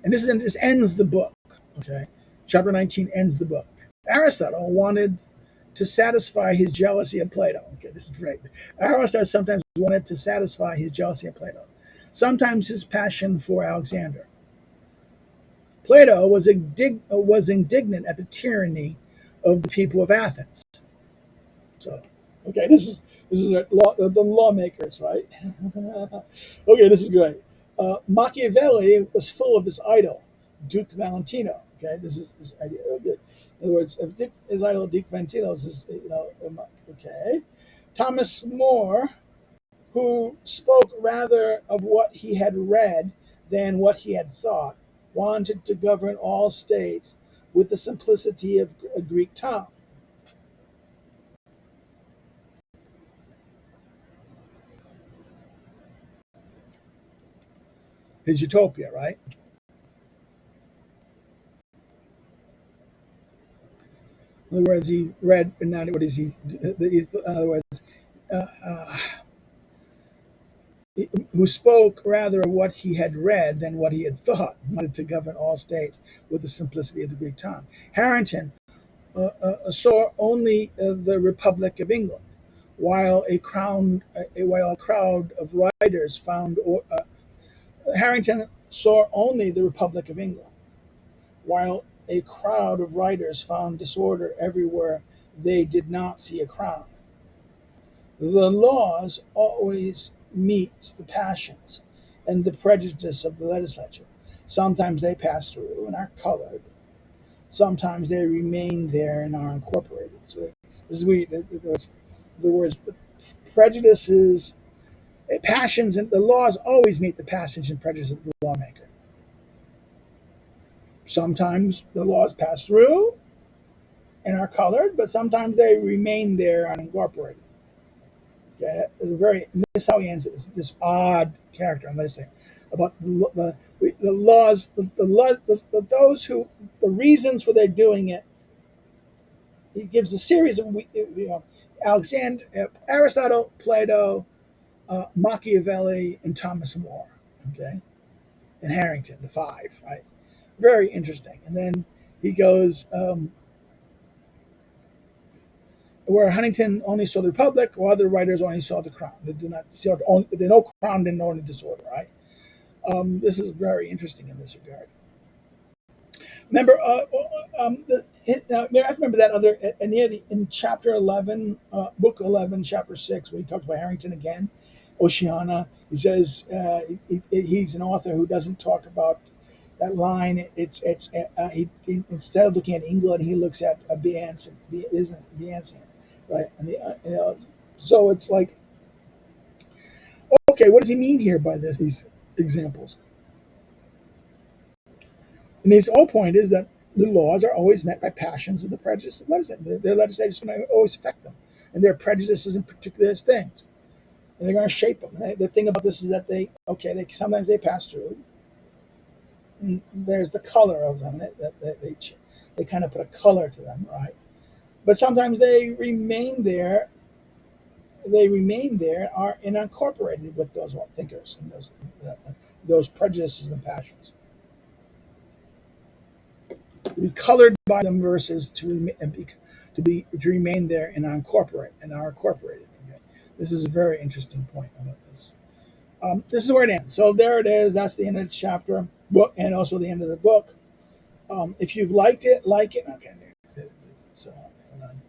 and this ends the book. Okay, chapter 19 ends the book. Aristotle wanted to satisfy his jealousy of Plato. Okay, this is great. Aristotle sometimes wanted to satisfy his jealousy of Plato, sometimes his passion for Alexander. Plato was indignant at the tyranny of the people of Athens. So, okay, this is the lawmakers, right? Okay, this is great. Machiavelli was full of his idol, Duke Valentino. Okay, this is this idea. Okay. In other words, if his idol Duke Valentino is, okay. Thomas More, who spoke rather of what he had read than what he had thought, wanted to govern all states with the simplicity of a Greek tongue. His utopia, right? In other words, he read, and now what is he? In other words, uh, who spoke rather of what he had read than what he had thought, wanted to govern all states with the simplicity of the Greek tongue. Harrington saw only the Republic of England, while a crowd of writers found. Harrington saw only the Republic of England, while a crowd of writers found disorder everywhere they did not see a crown. The laws always meets the passions and the prejudice of the legislature. Sometimes they pass through and are colored. Sometimes they remain there and are incorporated. So this is weird. The words, the prejudices, passions, and the laws always meet the passions and prejudice of the lawmaker. Sometimes the laws pass through and are colored, but sometimes they remain there unincorporated. Okay, this is how he ends it. This odd character. I'm going to say about the laws, those who the reasons for their doing it. He gives a series of Alexander, Aristotle, Plato, Machiavelli, and Thomas More. Okay, and Harrington, the five, right? Very interesting. And then he goes, where Huntington only saw the Republic, or other writers only saw the Crown. They did not see they no Crown, didn't know the disorder, right? This is very interesting in this regard. Remember, I remember that other near the in chapter 11, book 11, chapter 6, where he talks about Harrington again, Oceana. He says he's an author who doesn't talk about that line. Instead of looking at England, he looks at Bianson, right? And so it's like, okay, what does he mean here by these examples? And his whole point is that the laws are always met by passions of the prejudice of legislators. Their legislators are going to always affect them, and their prejudices in particular things, and they're going to shape them. The thing about this is that they sometimes they pass through. And there's the color of them that they kind of put a color to them, right? But sometimes they remain there. They remain there, are incorporated with those thinkers and those prejudices and passions. To be colored by them versus to remain there and are incorporated. Okay? This is a very interesting point about this. This is where it ends. So there it is. That's the end of the chapter, book, and also the end of the book. If you've liked it, like it. Okay. So hold on.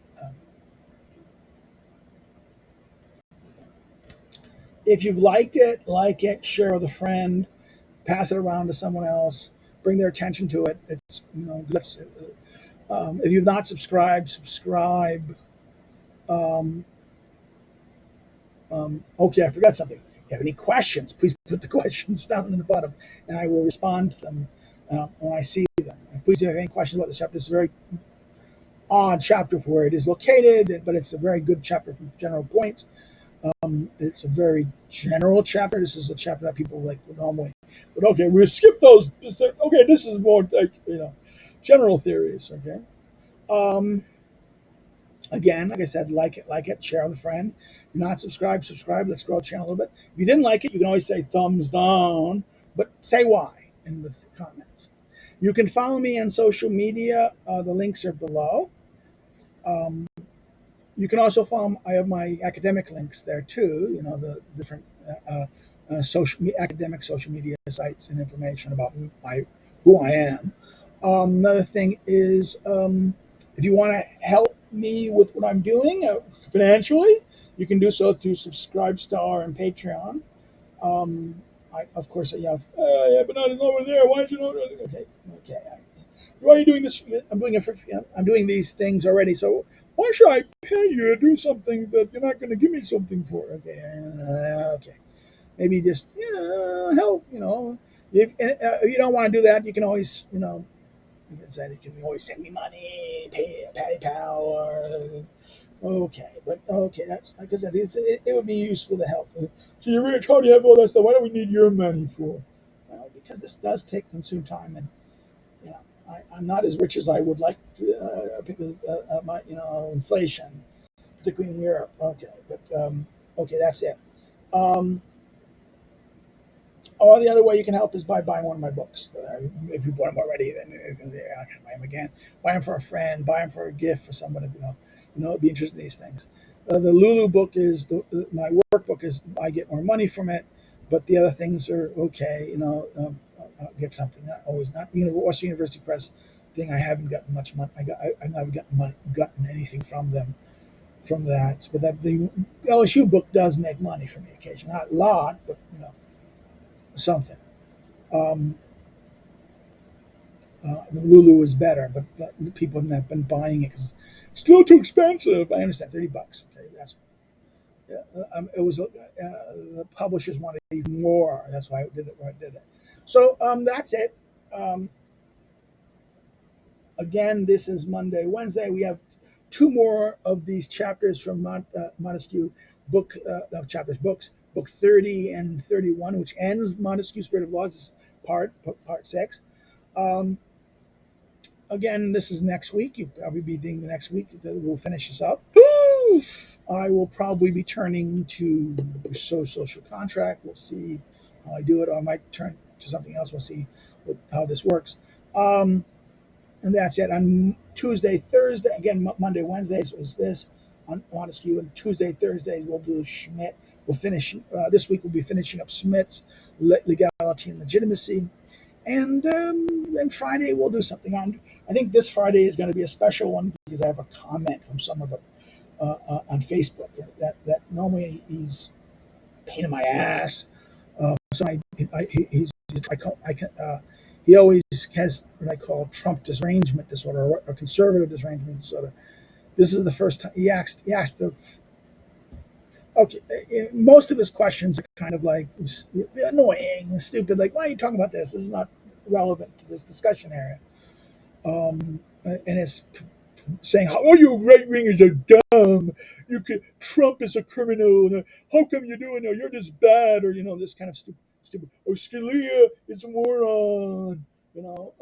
If you've liked it, like it, share with a friend, pass it around to someone else, bring their attention to it. It's let's. If you've not subscribed, subscribe. Okay, I forgot something. If you have any questions, please put the questions down in the bottom, and I will respond to them when I see them. And please, if you have any questions about this chapter, it's a very odd chapter for where it is located, but it's a very good chapter from general points. It's a very general chapter. This is a chapter that people like normally. But okay, we'll skip those. Okay, this is more like general theories. Okay. Again, like I said, like it, share with a friend. If you're not subscribed, subscribe. Let's grow the channel a little bit. If you didn't like it, you can always say thumbs down, but say why in the comments. You can follow me on social media. The links are below. You can also follow. I have my academic links there too. The different academic social media sites and information about who I am. Another thing is, if you want to help me with what I'm doing financially, you can do so through Subscribestar and Patreon. Of course, you have. Yeah, but not over there. Why did you know? Okay. Why are you doing this? I'm doing it for. I'm doing these things already. So why should I pay you to do something that you're not going to give me something for? Okay. Okay. Maybe just help. If you don't want to do that, you can always like I said, you can always send me money, PayPal, or but that's like I said, it would be useful to help. So you're rich, how do you have all that stuff? Why don't we need your money for? Well, because this does consume time, and I'm not as rich as I would like to because my inflation, particularly in Europe. Okay, but that's it. Or the other way you can help is by buying one of my books. If you bought them already, then I can buy them again. Buy them for a friend. Buy them for a gift for somebody. Be interested in these things. The Lulu book is my workbook is I get more money from it, but the other things are okay. I'll get something. Not always. Not Warszawa University Press thing. I haven't gotten much money. I haven't gotten anything from them from that. But that the LSU book does make money for me occasionally. Not a lot, but something. Lulu is better, but people have been buying it because it's still too expensive. I understand, $30. Okay, that's it was. The publishers wanted even more. That's why I did it where I did it. So that's it. Again, this is Monday, Wednesday. We have two more of these chapters from Montesquieu books, book 30 and 31, which ends Montesquieu Spirit of Laws, is part 6. Again, this is next week. You'll probably be doing the next week that we'll finish this up. I will probably be turning to social contract. We'll see how I do it. Or I might turn to something else. We'll see how this works. Um, and that's it. On Tuesday, Thursday, again, Monday, Wednesdays was this on Montesquieu, and Tuesday, Thursday we'll do Schmidt. We'll finish this week. We'll be finishing up Schmidt's legality and legitimacy, and then Friday we'll do something on. I think this Friday is going to be a special one because I have a comment from someone on Facebook that normally he's a pain in my ass. So he always has what I call Trump derangement disorder or conservative derangement disorder. This is the first time he asked the okay. Most of his questions are kind of like annoying and stupid. Like, why are you talking about this? This is not relevant to this discussion area. And it's saying, "Oh, you right wingers are dumb. Trump is a criminal. And, how come you're doing it? You're just bad." Or this kind of stupid. Or Scalia is a moron. You know,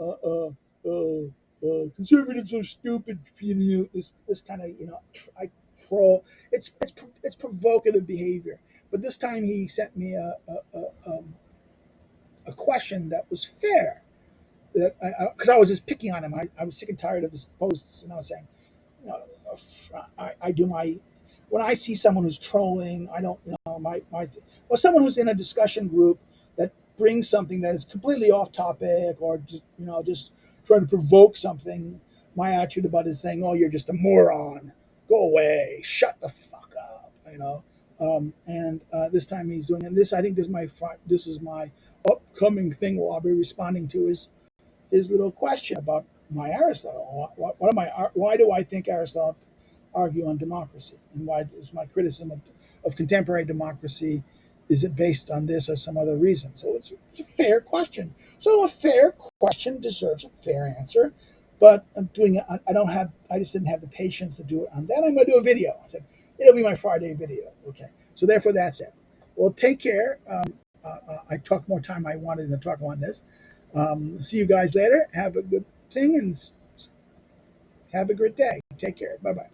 conservatives are stupid. This kind of I troll. It's provocative behavior. But this time he sent me a question that was fair. That because I was just picking on him. I was sick and tired of his posts, and I was saying, you know, I do my when I see someone who's trolling, I don't or someone who's in a discussion group that brings something that is completely off topic or just trying to provoke something. My attitude about it is saying, "Oh, you're just a moron. Go away. Shut the fuck up." And this time he's doing it. This I think this is my upcoming thing. Where I'll be responding to his little question about my Aristotle. Why do I think Aristotle argue on democracy, and why is my criticism of contemporary democracy is it based on this or some other reason? So it's a fair question. So a fair question deserves a fair answer. But I'm doing it. I just didn't have the patience to do it on that. I'm going to do a video. I said it'll be my Friday video. Okay. So therefore, that's it. Well, take care. I talked more time I wanted to talk on this. See you guys later. Have a good thing and have a great day. Take care. Bye bye.